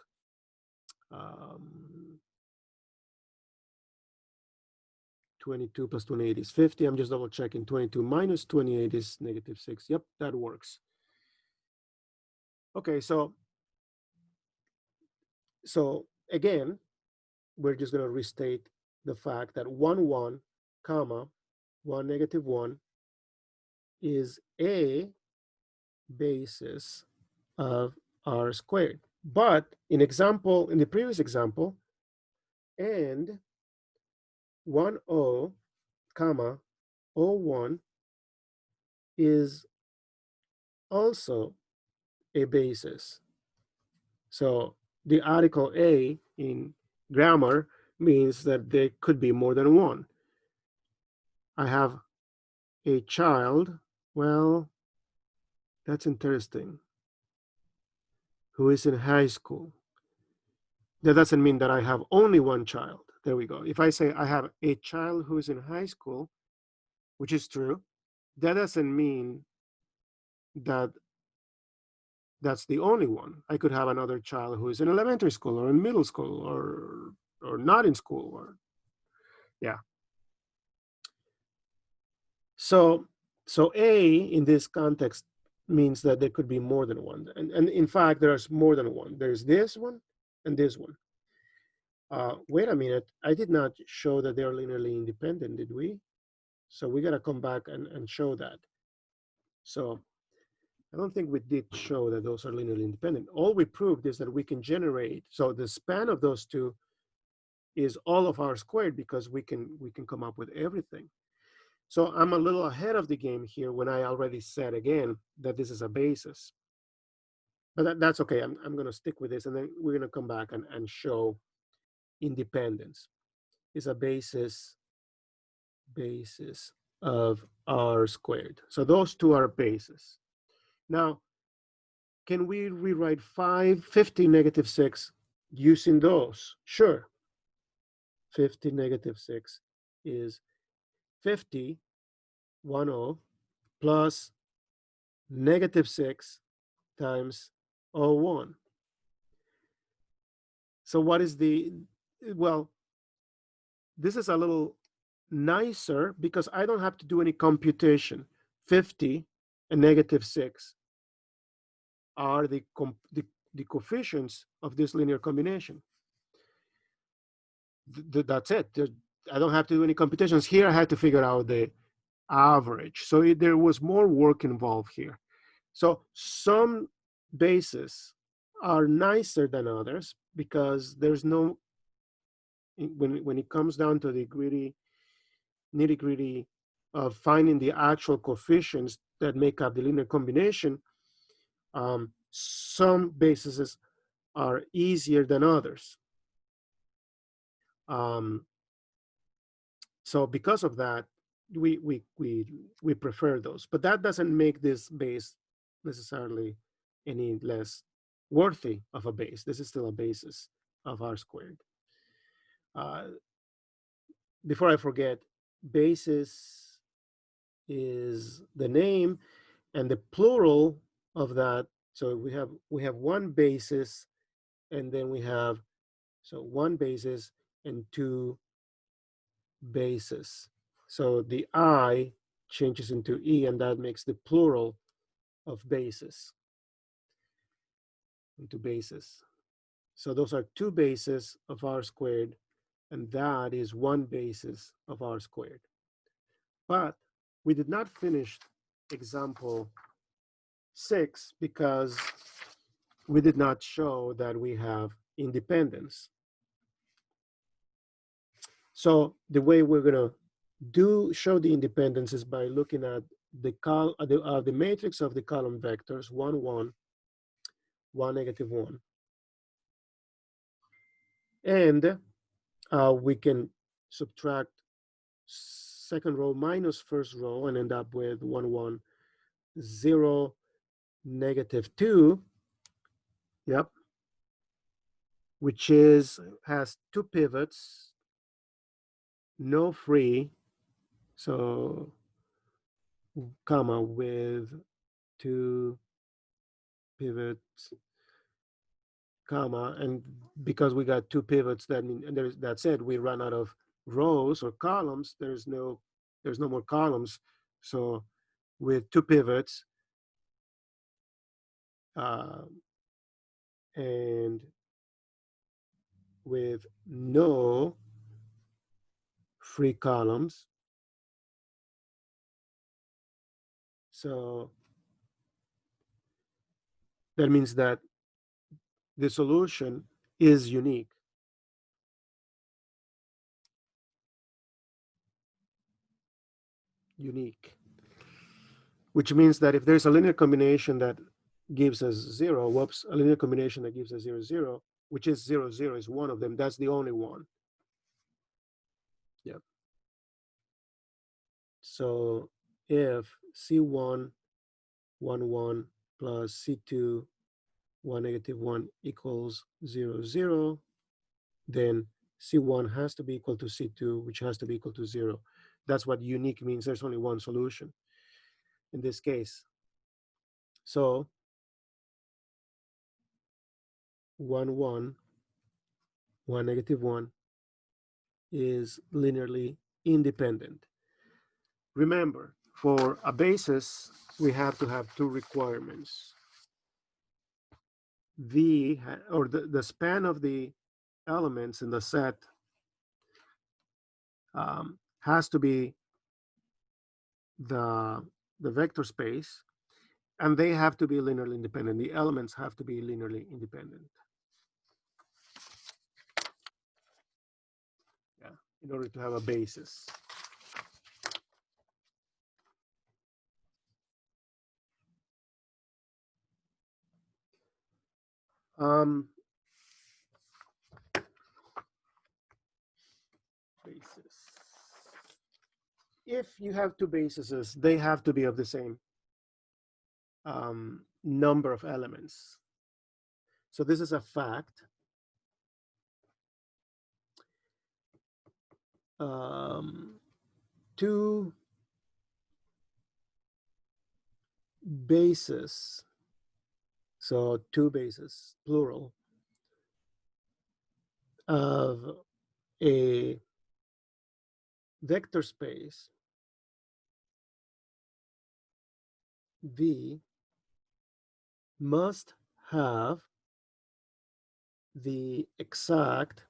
22 plus 28 is 50. I'm just double checking. 22 minus 28 is negative 6. Yep, that works. Okay, so again, we're just going to restate the fact that 1, 1, comma, 1, negative 1 is a basis of r squared. But in the previous example, and 1, 0, comma, 0, 1 is also a basis. So the article a in grammar means that there could be more than one. I have a child, well, that's interesting, who is in high school. That doesn't mean that I have only one child. There we go. If I say I have a child who is in high school, which is true, that doesn't mean that that's the only one. I could have another child who is in elementary school or in middle school or not in school, or yeah. So A in this context means that there could be more than one. And in fact, there's more than one. There's this one and this one. Wait a minute, I did not show that they're linearly independent, did we? So we got to come back and show that. So I don't think we did show that those are linearly independent. All we proved is that we can generate, so the span of those two is all of R squared because we can come up with everything. So I'm a little ahead of the game here when I already said again that this is a basis. But that's okay. I'm going to stick with this, and then we're going to come back and show independence is a basis of R squared. So those two are bases. Now, can we rewrite 50 negative 6 using those? Sure. 50 negative 6 is 50, 10, plus negative 6 times 01. So what is well, this is a little nicer because I don't have to do any computation. 50 and negative 6 are the coefficients of this linear combination. That's it. I don't have to do any computations. Here I had to figure out the average. So there was more work involved here. So some bases are nicer than others because there's no, when it comes down to the nitty gritty of finding the actual coefficients that make up the linear combination, some bases are easier than others. So because of that, we prefer those, but that doesn't make this base necessarily any less worthy of a base. This is still a basis of R squared. Before I forget, basis is the name, and the plural of that. So we have one basis, and then we have one basis and two bases. So the I changes into E, and that makes the plural of bases into bases. So those are two bases of R squared, and that is one basis of R squared. But we did not finish example 6 because we did not show that we have independence. So the way we're going to show the independence is by looking at the matrix of the column vectors 1, 1, 1, negative 1. And we can subtract second row minus first row and end up with 1, 1, 0, negative 2. Yep. Which has two pivots, no free, so comma with two pivots, comma, and because we got two pivots, that's it. We run out of rows or columns. There's no more columns. So with two pivots and with no free columns, so that means that the solution is unique. Unique. Which means that if there's a linear combination that gives us 0, a linear combination that gives us 0, 0, which is 0, 0 is one of them, that's the only one. Yep. So if C1, 1, 1 plus C2, 1, negative 1 equals 0, 0, then C1 has to be equal to C2, which has to be equal to 0. That's what unique means. There's only one solution in this case. So 1, 1, 1, negative 1 is linearly independent. Remember, for a basis, we have to have two requirements. The span of the elements in the set has to be the vector space, and they have to be linearly independent. The elements have to be linearly independent. Yeah, in order to have a basis. Basis. If you have two bases, they have to be of the same number of elements. So this is a fact. Two bases, so two bases, plural, of a vector space V must have the exact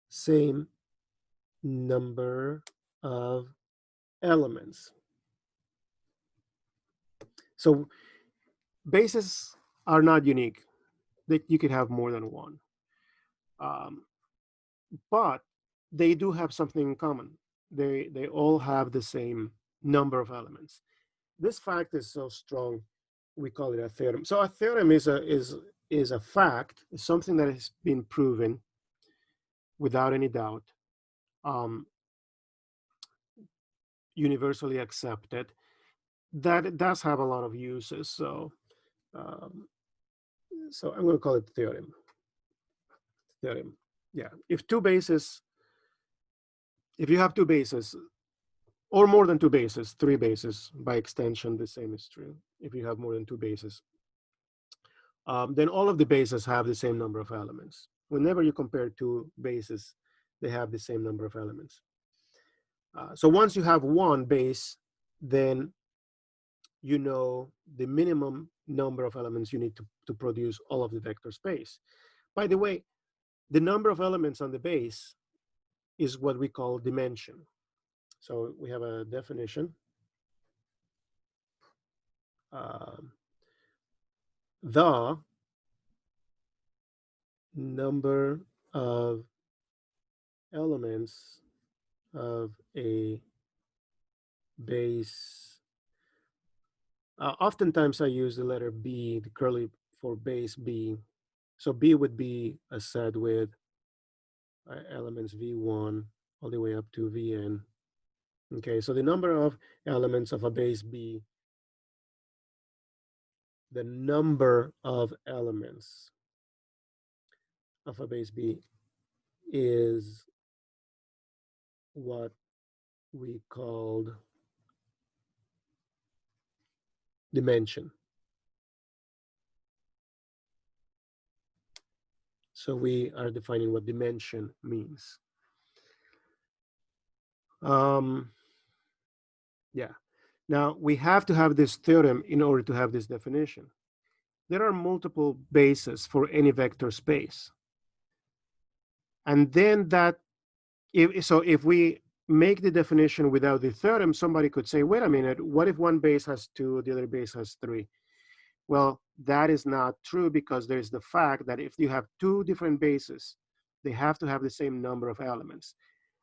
same number of elements. So bases are not unique. You could have more than one. But they do have something in common. They all have the same number of elements. This fact is so strong, we call it a theorem. So a theorem is a fact, it's something that has been proven without any doubt, universally accepted, that it does have a lot of uses. So so I'm going to call it theorem. Theorem. Yeah. If you have two bases, or more than two bases, three bases, by extension, the same is true. If you have more than two bases, then all of the bases have the same number of elements. Whenever you compare two bases, they have the same number of elements. So once you have one base, then you know the minimum number of elements you need to produce all of the vector space. By the way, the number of elements on the base is what we call dimension. So we have a definition. The number of elements of a base. Oftentimes I use the letter B, the curly, for base B. So B would be a set with elements V1 all the way up to Vn. Okay, so the number of elements of a base B, the number of elements of a base B is what we called dimension. So we are defining what dimension means. Yeah. Now we have to have this theorem in order to have this definition. There are multiple bases for any vector space. And then if we make the definition without the theorem, somebody could say, wait a minute, what if one base has two, the other base has three? Well, that is not true, because there's the fact that if you have two different bases, they have to have the same number of elements.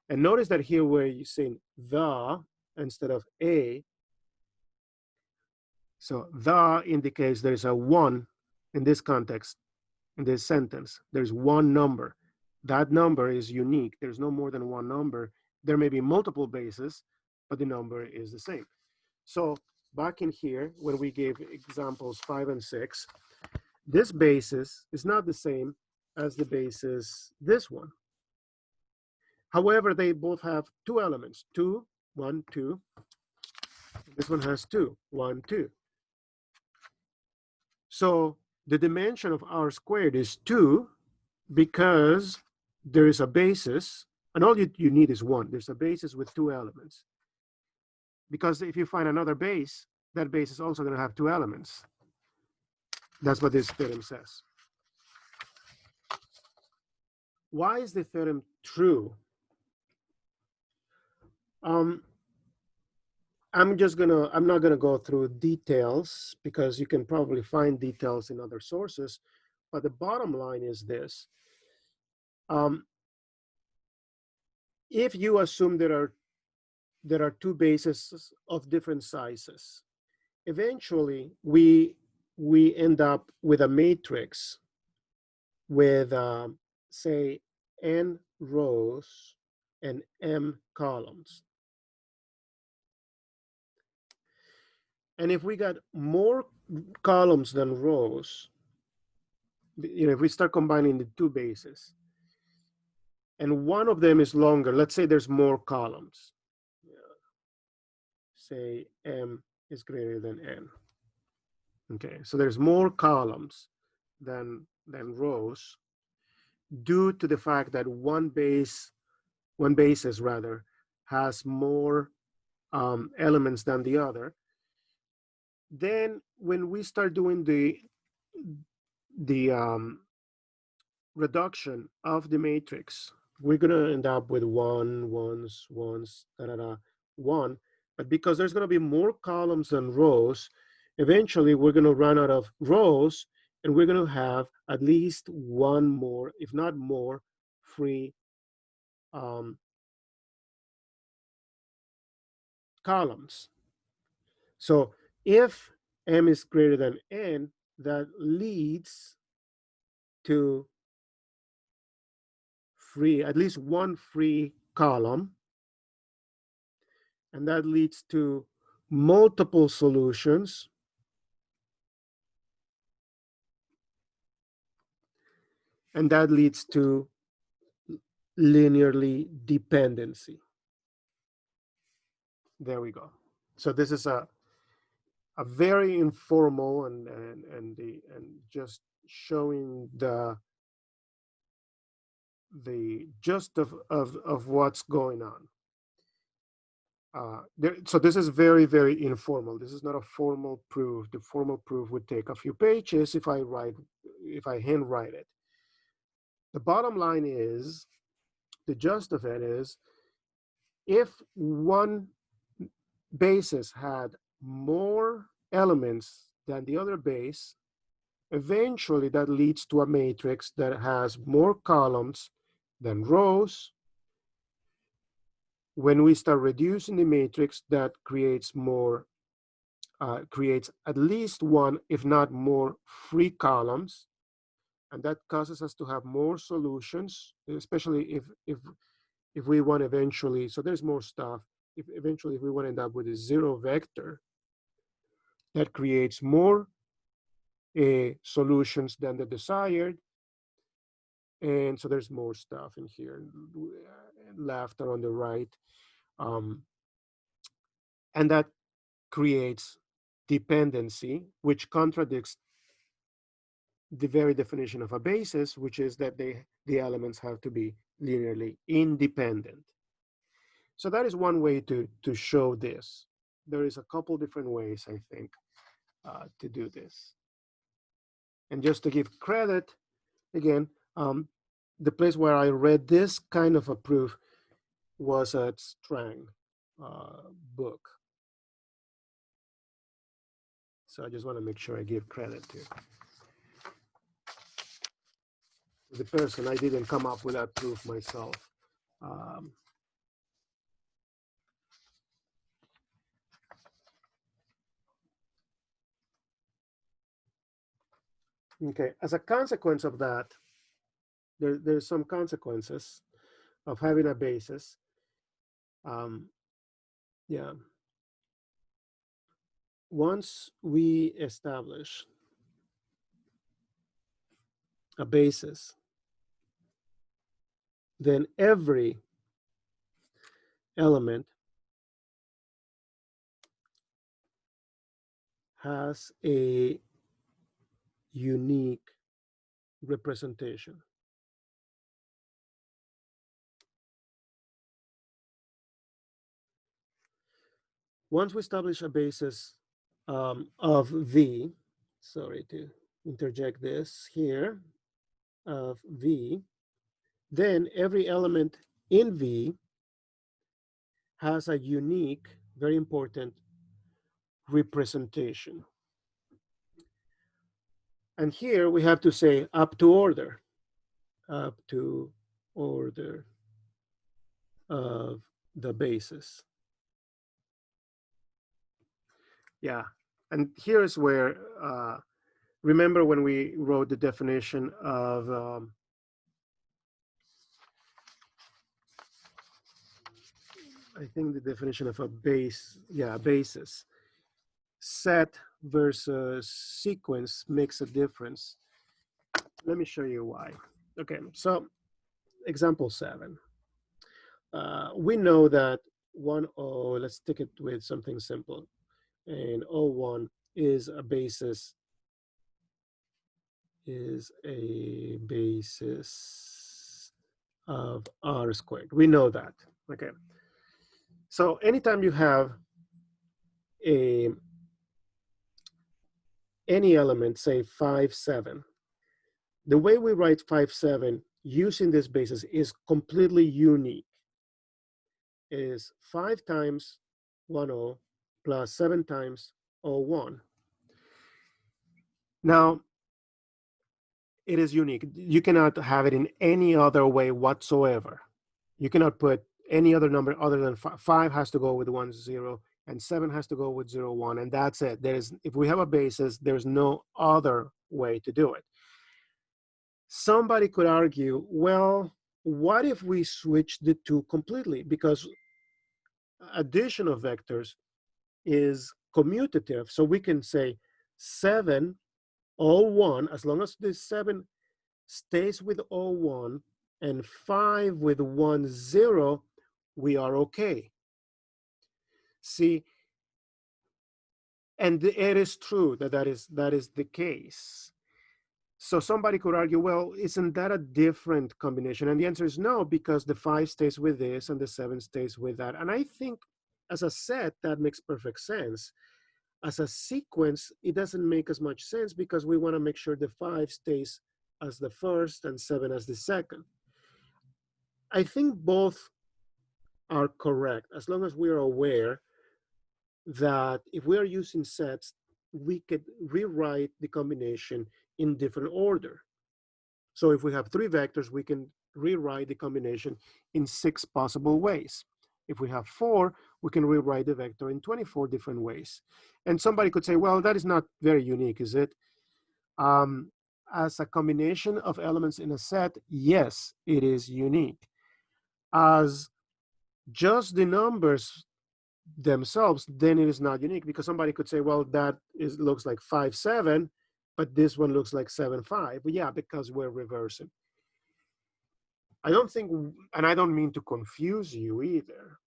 And notice that here where you're saying the instead of a, so the indicates there's a one in this context, in this sentence. There's one number. That number is unique. There's no more than one number. There may be multiple bases, but the number is the same. So back in here, when we gave examples 5 and 6, this basis is not the same as the basis, this one. However, they both have two elements, 2, 1, 2. This one has 2, 1, 2. So the dimension of r squared is 2 because there is a basis, and all you need is 1. There's a basis with 2 elements. Because if you find another base, that base is also going to have 2 elements. That's what this theorem says. why is the theorem true? Um, I'm not gonna go through details because you can probably find details in other sources, but the bottom line is this. Um, if you assume there are two bases of different sizes, eventually we end up with a matrix with say n rows and m columns. And if we got more columns than rows, if we start combining the two bases, and one of them is longer, let's say there's more columns, say m is greater than n. Okay, so there's more columns than rows due to the fact that one basis rather has more elements than the other. Then when we start doing the reduction of the matrix, we're gonna end up with one, ones, ones, da, da, da, one. But because there's gonna be more columns than rows, eventually we're gonna run out of rows and we're gonna have at least one more, if not more, free columns. So if m is greater than n, that leads to at least one free column, and that leads to multiple solutions, and that leads to linearly dependency. There we go. So this is a very informal and just showing the gist of what's going on. So this is very, very informal. This is not a formal proof. The formal proof would take a few pages if I handwrite it. The bottom line is, the gist of it is, if one basis had more elements than the other base, eventually that leads to a matrix that has more columns than rows. When we start reducing the matrix, that creates at least one, if not more, free columns, and that causes us to have more solutions, especially if we want eventually. So there's more stuff. If eventually we want to end up with a zero vector, that creates more solutions than the desired, and so there's more stuff in here, left or on the right, and that creates dependency, which contradicts the very definition of a basis, which is that the elements have to be linearly independent. So that is one way to show this. There is a couple different ways, I think, to do this. And just to give credit, again, the place where I read this kind of a proof was at Strang book. So I just want to make sure I give credit to the person. I didn't come up with that proof myself. Okay, as a consequence of that, there's some consequences of having a basis. Yeah. Once we establish a basis, then every element has a unique representation. Once we establish a basis of V, sorry to interject this here, of V, then every element in V has a unique, very important representation. And here we have to say up to order of the basis. Yeah, and here's where, remember when we wrote the definition of, I think the definition of a basis. Set versus sequence makes a difference. Let me show you why. Okay, so example 7. We know that 1O, let's take it with something simple, and O1 is a basis of R squared. We know that. Okay. So anytime you have any element, say 5, 7, the way we write 5, 7 using this basis is completely unique. Is 5 times 1O plus 7 times O1. Now, it is unique. You cannot have it in any other way whatsoever. You cannot put any other number other than 5. 5 has to go with 1, 0, and 7 has to go with 0, 1, and that's it. If we have a basis, there's no other way to do it. Somebody could argue, well, what if we switch the two completely? Because addition of vectors is commutative. So we can say 7, O1, as long as this 7 stays with O1 and 5 with 1, 0, we are okay. See, and it is true that is the case. So somebody could argue, well, isn't that a different combination? And the answer is no, because the 5 stays with this and the 7 stays with that. And I think as a set, that makes perfect sense. As a sequence, it doesn't make as much sense because we want to make sure the 5 stays as the first and 7 as the second. I think both are correct as long as we are aware that if we are using sets, we could rewrite the combination in different order. So if we have 3 vectors, we can rewrite the combination in 6 possible ways. If we have 4, we can rewrite the vector in 24 different ways. And somebody could say, well, that is not very unique, is it? As a combination of elements in a set, yes, it is unique. As just the numbers themselves, then it is not unique, because somebody could say, well, that looks like 5, 7, but this one looks like 7, 5. But yeah, because we're reversing. I don't think, and I don't mean to confuse you either.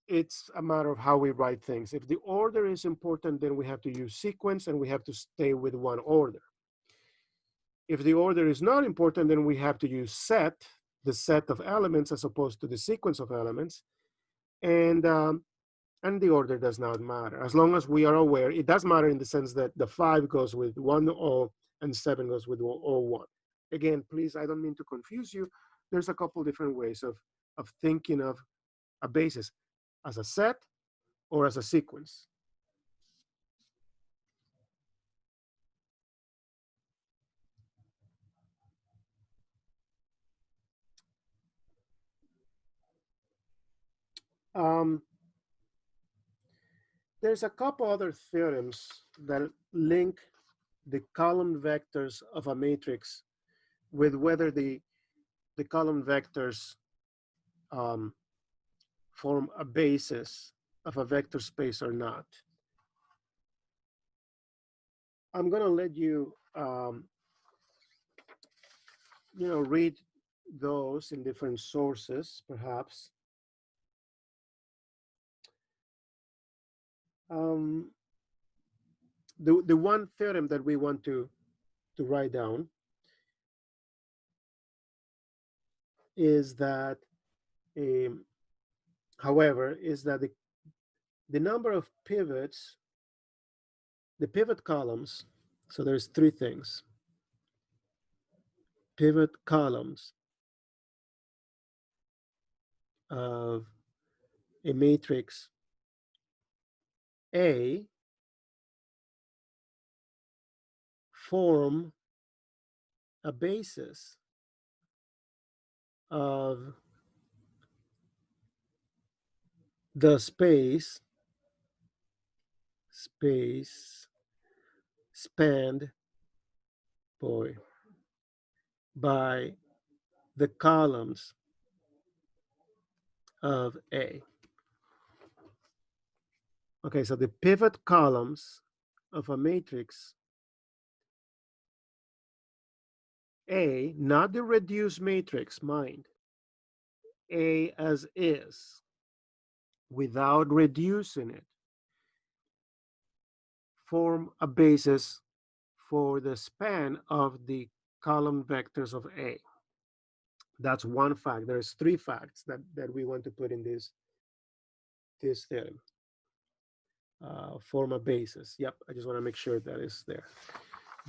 It's a matter of how we write things. If the order is important, then we have to use sequence and we have to stay with one order. If the order is not important, then we have to use set, the set of elements as opposed to the sequence of elements. And the order does not matter. As long as we are aware, it does matter in the sense that the 5 goes with 1 O and 7 goes with O1. Again, please, I don't mean to confuse you. There's a couple different ways of thinking of a basis as a set or as a sequence. There's a couple other theorems that link the column vectors of a matrix with whether the column vectors form a basis of a vector space or not. I'm going to let you, read those in different sources, perhaps. The one theorem that we want to write down is that, however, is that the number of pivots, the pivot columns, so there's 3 things. pivot columns of a matrix A form a basis of the space spanned by the columns of A. Okay, so the pivot columns of a matrix A, not the reduced matrix, mind, A as is, without reducing it, form a basis for the span of the column vectors of A. That's one fact. There's three facts that we want to put in this theorem. Form a basis. Yep, I just want to make sure that is there.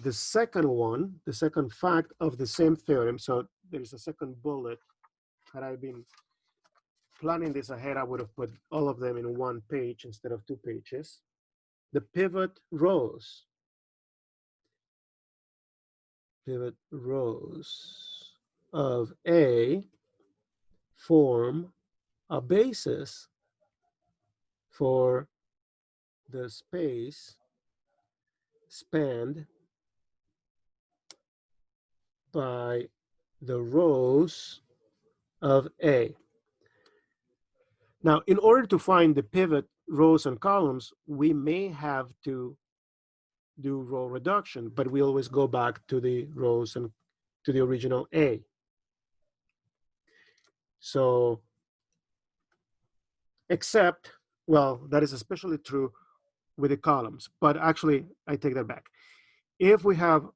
The second one, the second fact of the same theorem, so there's a second bullet. Had I been planning this ahead, I would have put all of them in one page instead of 2 pages. The pivot rows of A form a basis for the space spanned by the rows of A. Now, in order to find the pivot rows and columns, we may have to do row reduction, but we always go back to the rows and to the original A. So, except, well, that is especially true with the columns, but actually, I take that back. If we are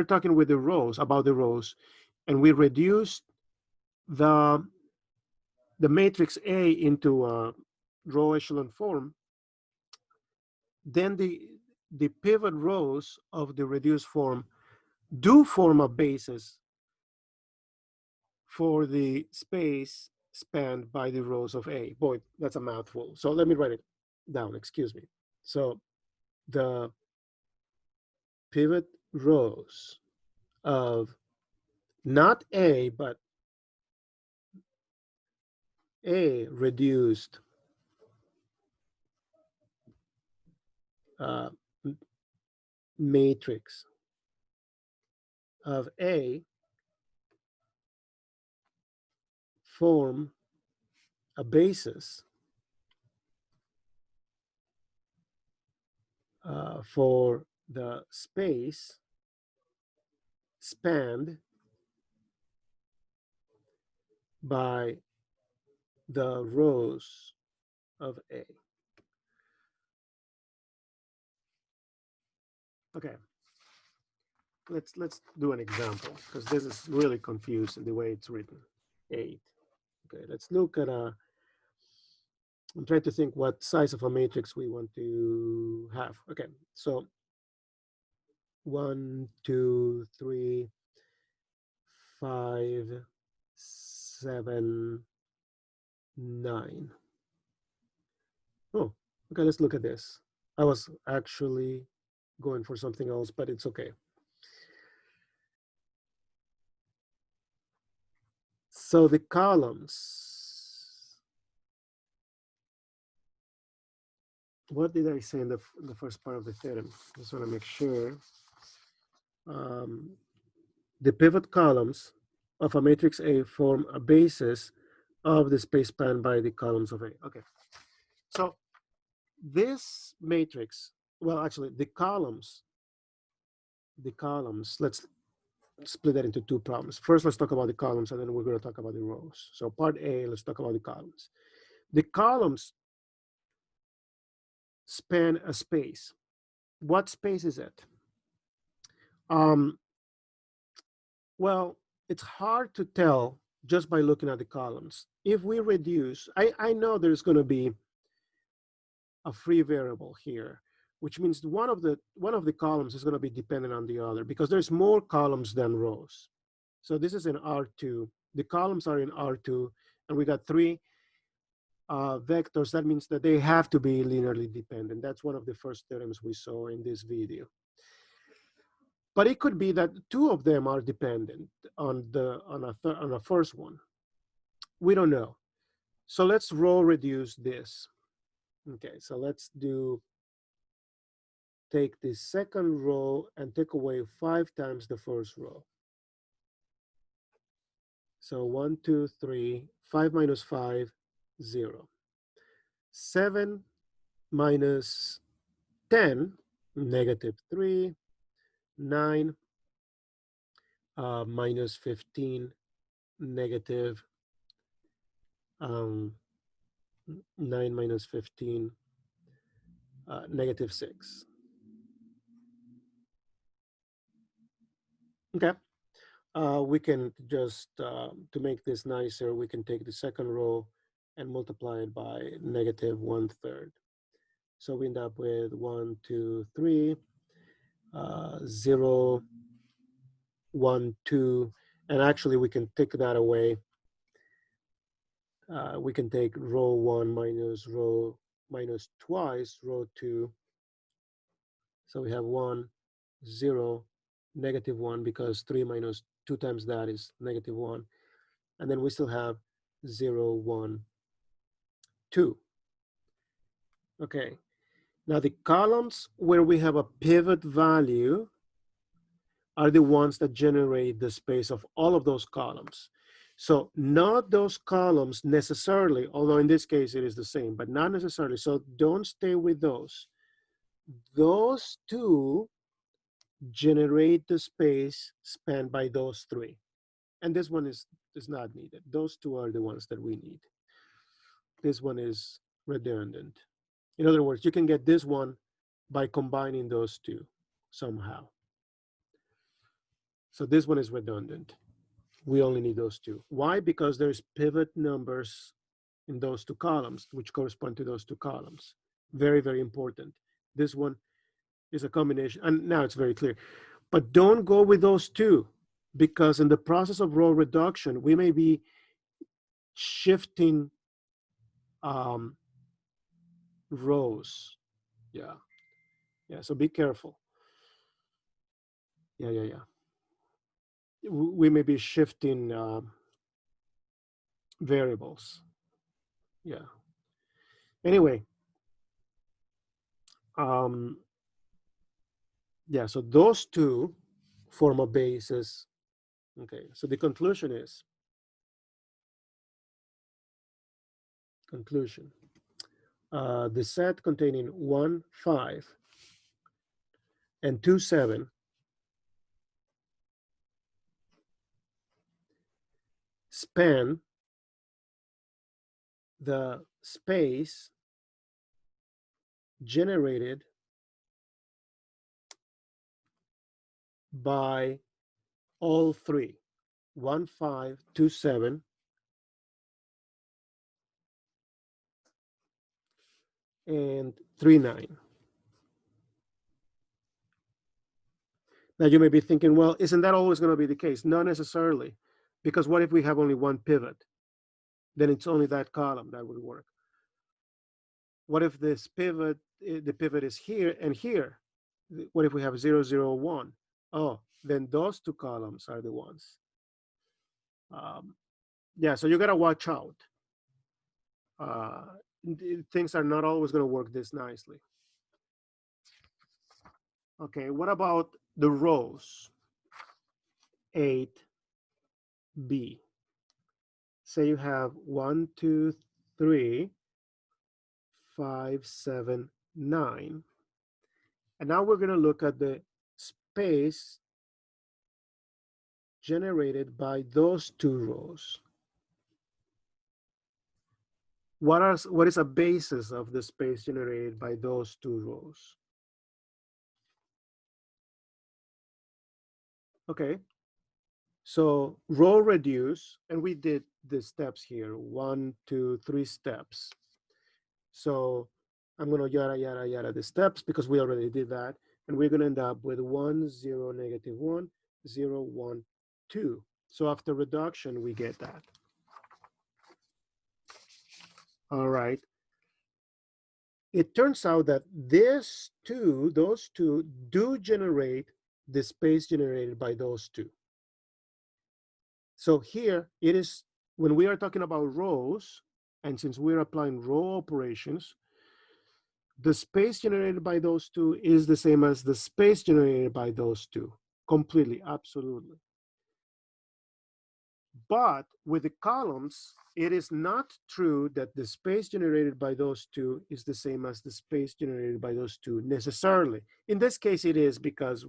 talking with the rows, about the rows, and we reduce the matrix A into a row echelon form, then the pivot rows of the reduced form do form a basis for the space spanned by the rows of A. Boy, that's a mouthful. So let me write it down, excuse me. So the pivot rows of not A, but A reduced matrix of A form a basis for the space spanned by the rows of A. Okay, let's do an example because this is really confusing the way it's written. 8. Okay, let's look at I'm trying to think what size of a matrix we want to have. Okay, so 1, 2, 3, 5, 7, 9. Oh, okay, let's look at this. I was actually going for something else, but it's okay. So the columns, what did I say in the first part of the theorem? Just want to make sure. The pivot columns of a matrix A form a basis of the space spanned by the columns of A. Okay, so this matrix, well, actually the columns, let's split that into 2 problems. First, let's talk about the columns, and then we're going to talk about the rows. So part A, let's talk about the columns. The columns span a space. What space is it? Well, it's hard to tell just by looking at the columns. If we reduce, I know there's going to be a free variable here, which means one of the columns is going to be dependent on the other because there's more columns than rows. So this is in R2. The columns are in R2, and we got three vectors. That means that they have to be linearly dependent. That's one of the first theorems we saw in this video. But it could be that two of them are dependent on a first one. We don't know. So let's row reduce this. Okay, so let's take the second row and take away 5 times the first row. So 1, 2, 3, 5 minus 5, 0. 7 minus 10, negative 3. 9 minus 15, negative 9 minus 15, negative 6. Okay. We can just, to make this nicer, we can take the second row and multiply it by negative 1/3. So we end up with 1, 2, 3, 0, 1, 2. And actually, we can take that away. We can take row 1 minus twice row 2. So we have 1, 0, negative 1, because 3 minus 2 times that is negative 1. And then we still have 0, 1, 2. Okay. Now the columns where we have a pivot value are the ones that generate the space of all of those columns. So not those columns necessarily, although in this case it is the same, but not necessarily. So don't stay with those. Those two generate the space spanned by those three. And this one is not needed. Those two are the ones that we need. This one is redundant. In other words, you can get this one by combining those two somehow. So this one is redundant. We only need those two. Why? Because there's pivot numbers in those two columns, which correspond to those two columns. Very, very important. This one is a combination, and now it's very clear. But don't go with those two, because in the process of row reduction, we may be shifting rows. Yeah. So be careful. Yeah. We may be shifting variables. Yeah. Anyway. Yeah, so those two form a basis. Okay, so the conclusion is, the set containing 1, 5 and 2, 7 span the space generated by all three, 1, 5, 2, 7, and 3, 9. Now you may be thinking, well, isn't that always going to be the case? Not necessarily, because what if we have only one pivot? Then it's only that column that would work. What if this pivot, the pivot is here and here? What if we have 0, 0, 1? Oh, then those two columns are the ones. Yeah, so you got to watch out. Things are not always going to work this nicely. Okay, what about the rows? 8B. Say you have 1, 2, 3, 5, 7, 9. And now we're going to look at the space generated by those two rows. What is a basis of the space generated by those two rows? Okay, so row reduce, and we did the steps here, 1, 2, 3 steps. So I'm going to yada, yada, yada the steps because we already did that. And we're going to end up with 1, 0, negative 1, 0, 1, 2. So after reduction, we get that. All right. It turns out that those two do generate the space generated by those two. So here it is, when we are talking about rows, and since we're applying row operations, the space generated by those two is the same as the space generated by those two, completely, absolutely. But with the columns, it is not true that the space generated by those two is the same as the space generated by those two necessarily. In this case, it is because,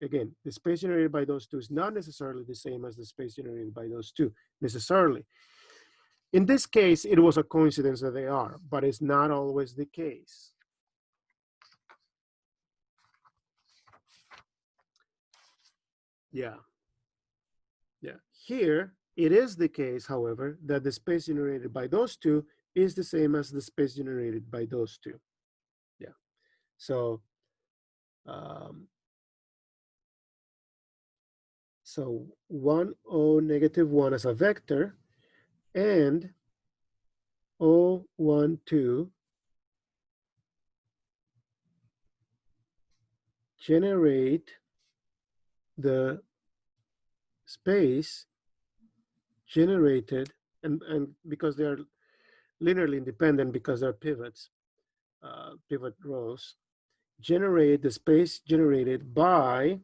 again, the space generated by those two is not necessarily the same as the space generated by those two necessarily. In this case, it was a coincidence that they are, but it's not always the case. Yeah. Yeah. Here, it is the case, however, that the space generated by those two is the same as the space generated by those two. Yeah. So, so 1, 0, negative 1 as a vector, and 0, 1, 2 generate the space generated, and because they are linearly independent because they're pivots, pivot rows, generate the space generated by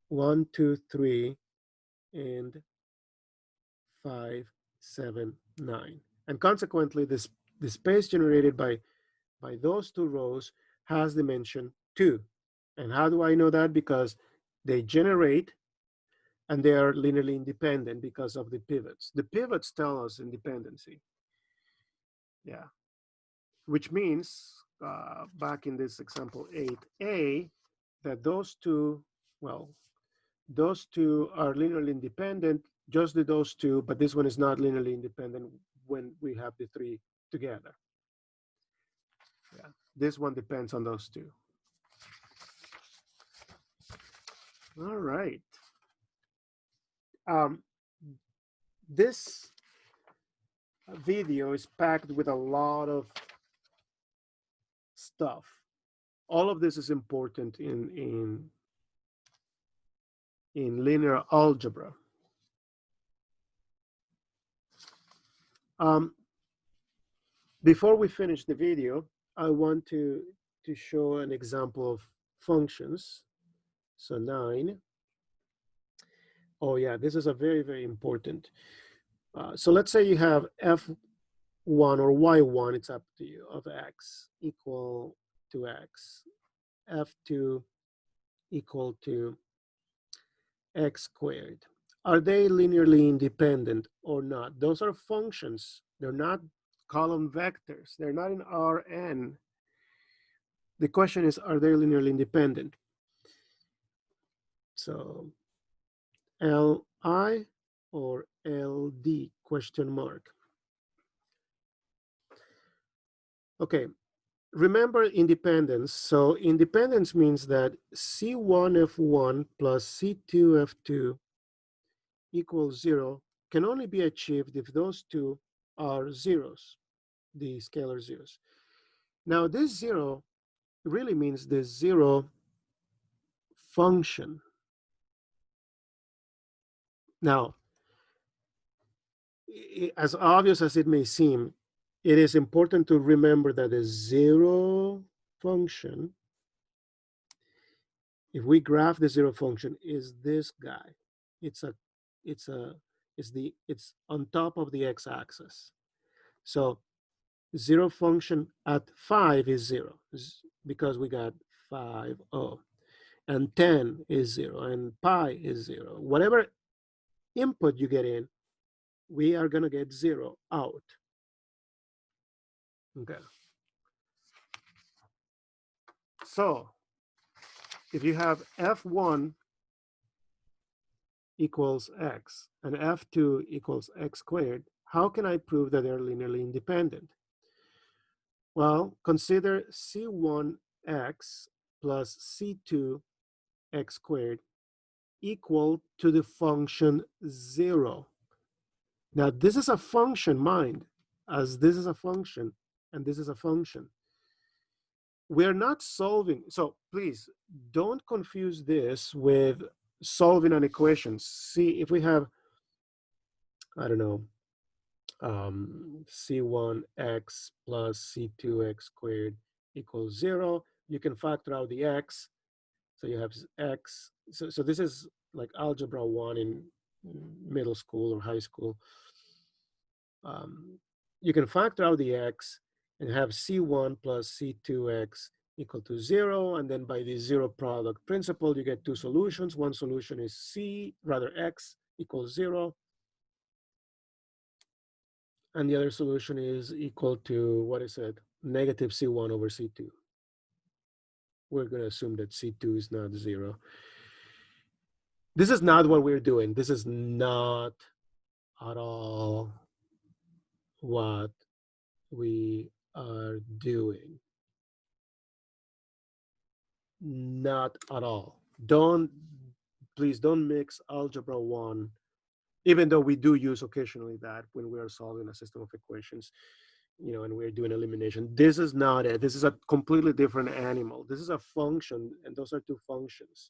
1, 2, 3, and 5, 7, 9. And consequently, the space generated by those two rows has dimension 2. And how do I know that? Because they generate and they are linearly independent because of the pivots. The pivots tell us independency. Yeah. Which means, back in this example 8a, that those two, well, those two are linearly independent, just those two, but this one is not linearly independent when we have the three together. Yeah, this one depends on those two. All right. This video is packed with a lot of stuff. All of this is important in linear algebra. Before we finish the video, I want to show an example of functions. So 9. Oh yeah, this is a very, very important. So let's say you have f1 or y1, it's up to you, of x equal to x, f2 equal to x squared. Are they linearly independent or not? Those are functions. They're not column vectors. They're not in Rn. The question is, are they linearly independent? So Li or Ld, question mark. Okay, remember independence. So independence means that C1F1 plus C2F2 equals 0 can only be achieved if those two are zeros, the scalar zeros. Now this 0 really means the 0 function. Now, as obvious as it may seem, it is important to remember that the 0 function, if we graph the 0 function, is this guy. It's on top of the x-axis. So 0 function at 5 is 0 because we got 5, 0. And 10 is 0, and pi is 0. Whatever input you get in, we are going to get 0 out. Okay. So if you have f1 equals x and f2 equals x squared, how can I prove that they're linearly independent? Well, consider C1x plus C2x squared equal to the function 0. Now, this is a function, mind, as this is a function and this is a function. We're not solving, so please don't confuse this with solving an equation. See, if we have, I don't know, C1x plus C2x squared equals 0, you can factor out the x. So you have x. So this is like algebra 1 in middle school or high school. You can factor out the x and have C1 plus C2x equal to 0. And then by the zero product principle, you get two solutions. One solution is x equals 0. And the other solution is equal to, what is it? Negative C1 over C2. We're going to assume that C2 is not 0. This is not what we're doing. This is not at all what we are doing. Not at all. Please don't mix algebra 1, even though we do use occasionally that when we are solving a system of equations, and we're doing elimination. This is not it. This is a completely different animal. This is a function, and those are two functions.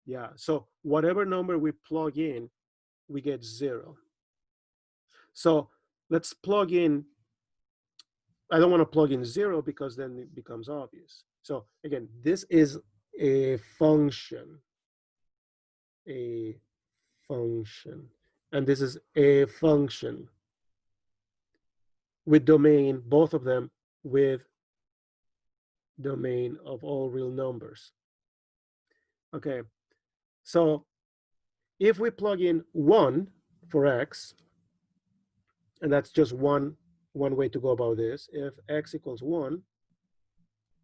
Yeah, so whatever number we plug in, we get 0. So let's plug in. I don't want to plug in 0 because then it becomes obvious. So again, this is a function, and this is a function with domain, both of them with domain of all real numbers. Okay, so if we plug in 1 for x, and that's just one way to go about this, if x equals 1,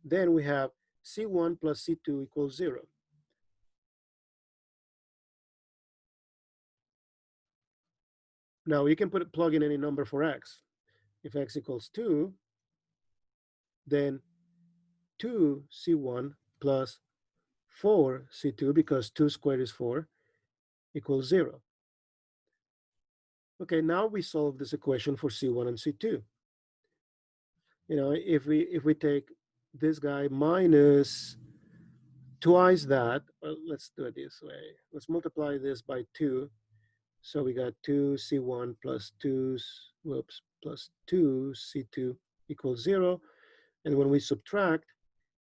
then we have C1 plus C2 equals 0. Now you can plug in any number for x. If x equals 2, then 2C1 plus 4C2, because 2 squared is 4, equals 0. Okay, now we solve this equation for C1 and C2. If we take this guy minus twice that, well, let's do it this way. Let's multiply this by 2. So we got 2C1 plus 2C2 equals 0. And when we subtract,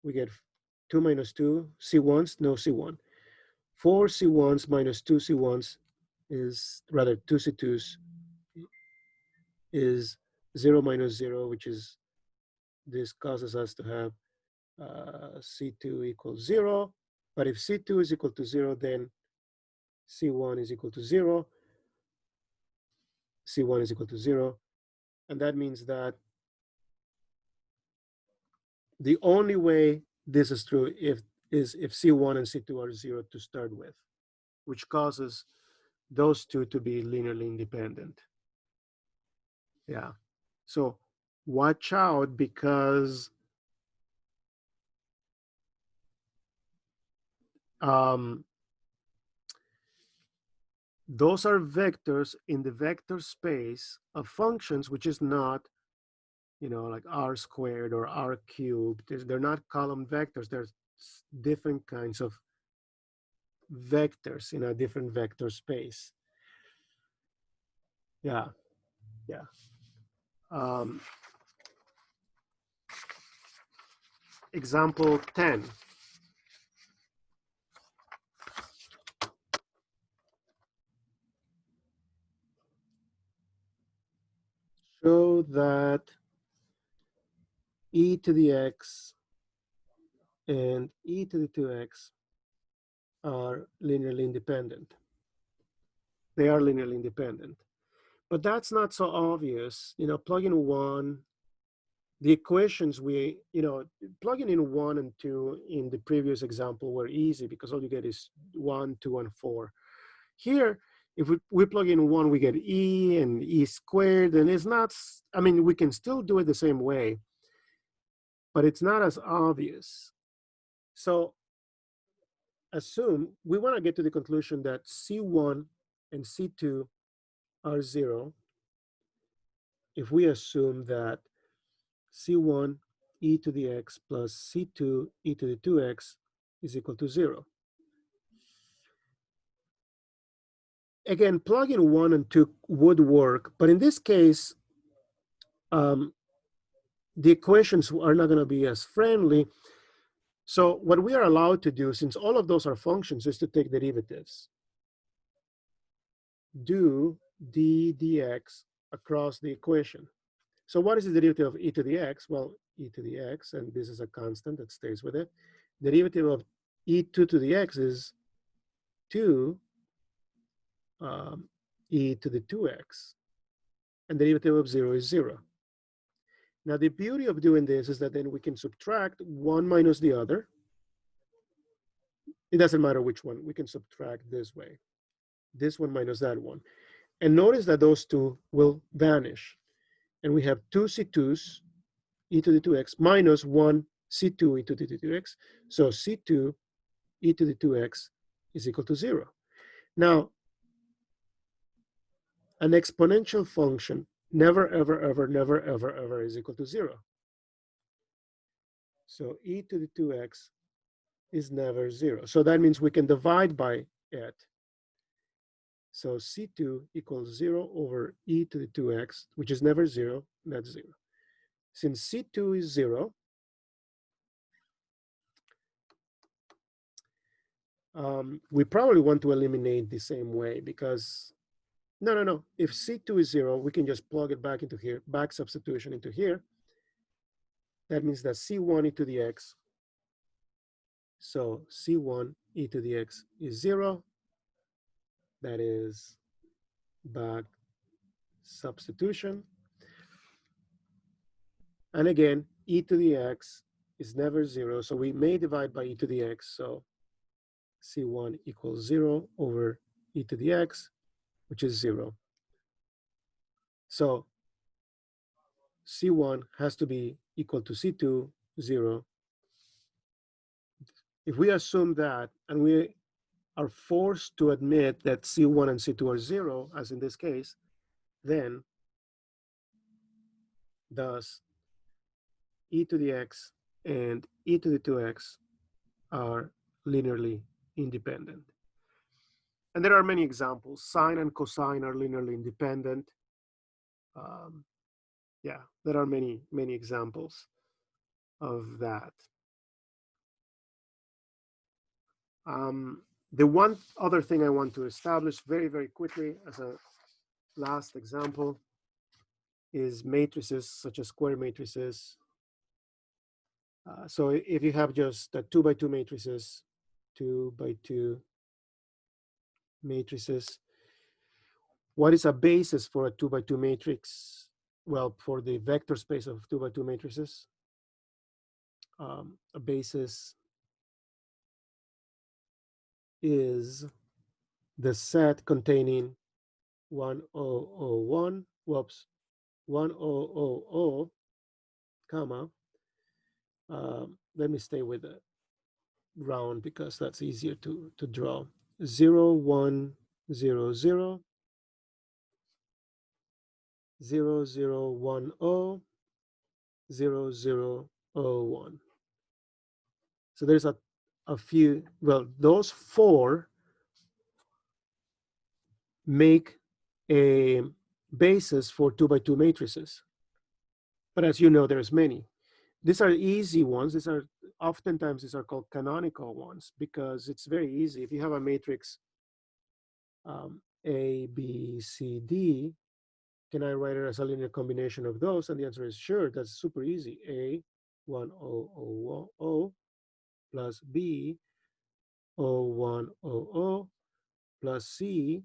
we get 2 minus 2, C1s, no C1. 4 C1s minus 2 C1s is, rather 2 C2s is 0 minus 0, which is, this causes us to have C2 equals 0. But if C2 is equal to 0, then C1 is equal to 0. C1 is equal to 0. And that means that the only way this is true is if C1 and C2 are 0 to start with, which causes those two to be linearly independent. Yeah. So watch out, because those are vectors in the vector space of functions, which is not, like r squared or r cubed. They're not column vectors. There's different kinds of vectors in a different vector space. Yeah, yeah. Example 10. Show that e to the x and e to the 2x are linearly independent. They are linearly independent. But that's not so obvious. Plug in 1. The equations plugging in 1 and 2 in the previous example were easy because all you get is 1, 2, and 4. Here, if we plug in 1, we get e and e squared, and it's not, we can still do it the same way, but it's not as obvious. So assume we want to get to the conclusion that C1 and C2 are 0 if we assume that C1 e to the x plus C2 e to the 2x is equal to 0. Again, plugging 1 and 2 would work, but in this case, the equations are not going to be as friendly. So what we are allowed to do, since all of those are functions, is to take derivatives. Do d dx across the equation. So what is the derivative of e to the x? Well, e to the x, and this is a constant that stays with it. Derivative of e2 to the x is 2 e to the 2x. And the derivative of 0 is 0. Now, the beauty of doing this is that then we can subtract one minus the other. It doesn't matter which one. We can subtract this way. This one minus that one. And notice that those two will vanish. And we have 2 C2s e to the 2x minus 1 C2 e to the 2x. So C2 e to the 2x is equal to 0. Now, an exponential function never, ever, ever, never, ever, ever is equal to 0. So e to the 2x is never 0. So that means we can divide by it. So C2 equals 0 over e to the 2x, which is never 0, that's 0. Since C2 is 0, we probably want to eliminate the same way because, no. If C2 is 0, we can just plug it back into here, back substitution into here. That means that C1 e to the x, so C1 e to the x is 0. That is back substitution. And again, e to the x is never 0, so we may divide by e to the x. So C1 equals 0 over e to the x, which is 0. So C1 has to be equal to C2, 0. If we assume that, and we are forced to admit that C1 and C2 are 0, as in this case, then thus e to the x and e to the 2x are linearly independent. And there are many examples. Sine and cosine are linearly independent. Yeah, there are many, many examples of that. The one other thing I want to establish very, very quickly as a last example is matrices such as square matrices. So if you have just 2 by 2 matrices, 2 by 2 matrices, what is a basis for a 2 by 2 matrix? Well, for the vector space of 2 by 2 matrices, a basis is the set containing 1001, whoops, 1000, comma, let me stay with the round because that's easier to draw. 0, 1, 0, 0, 0, 0, 1, 0, 0, 0, 0, 1. So there's a few, well, those 4 make a basis for 2 by 2 matrices. But as you know, there's many. These are easy ones. These are oftentimes these are called canonical ones because it's very easy. If you have a matrix A, B, C, D, can I write it as a linear combination of those? And the answer is sure. That's super easy. A 1 0 0 0 plus B 0 1 0 0 plus C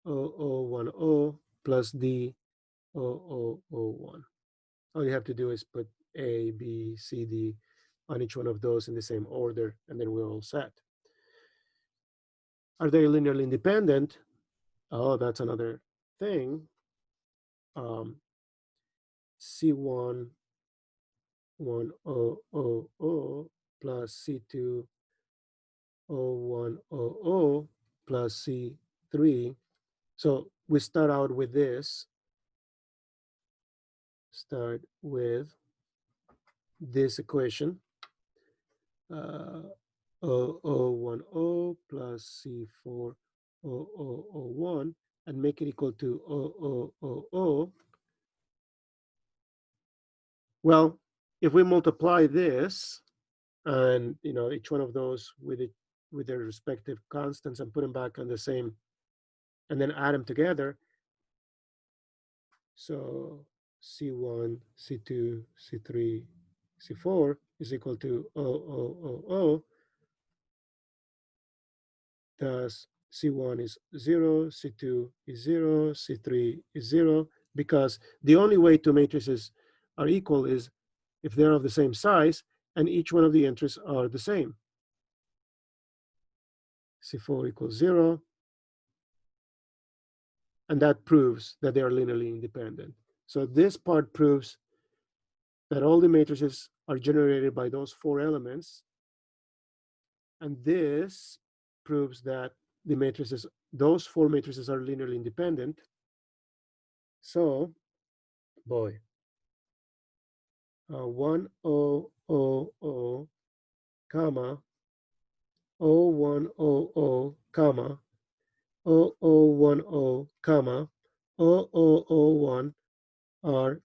0 0 1 0 plus D 0 0 0 1. All you have to do is put A, B, C, D on each one of those in the same order, and then we're all set. Are they linearly independent? Oh, that's another thing. C1 1 0 0 0 plus C2 0 1 0 0 plus C3. So we start out with this. Start with this equation. 0010 plus C4 0001 and make it equal to 0000. Well, if we multiply this and each one of those with their respective constants and put them back on the same and then add them together, so C1, C2, C3, C4 is equal to 0000. Thus, C1 is 0, C2 is 0, C3 is 0, because the only way two matrices are equal is if they're of the same size and each one of the entries are the same. C4 equals 0, and that proves that they are linearly independent. So this part proves that all the matrices are generated by those four elements, and this proves that the matrices, those four matrices, are linearly independent. So, boy, 1 0 0 0, comma 0 1 0 0, comma 0 0 1 0, comma 0 0 0 1 are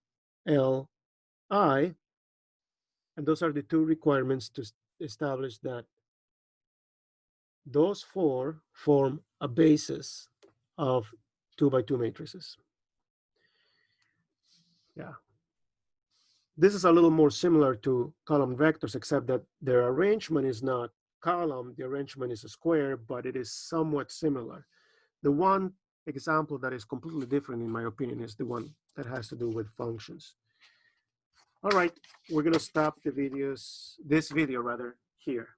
Li, and those are the two requirements to establish that those four form a basis of 2 by 2 matrices. Yeah. This is a little more similar to column vectors, except that their arrangement is not column, the arrangement is a square, but it is somewhat similar. The one example that is completely different, in my opinion, is the one that has to do with functions. All right, we're going to stop the videos, this video rather, here.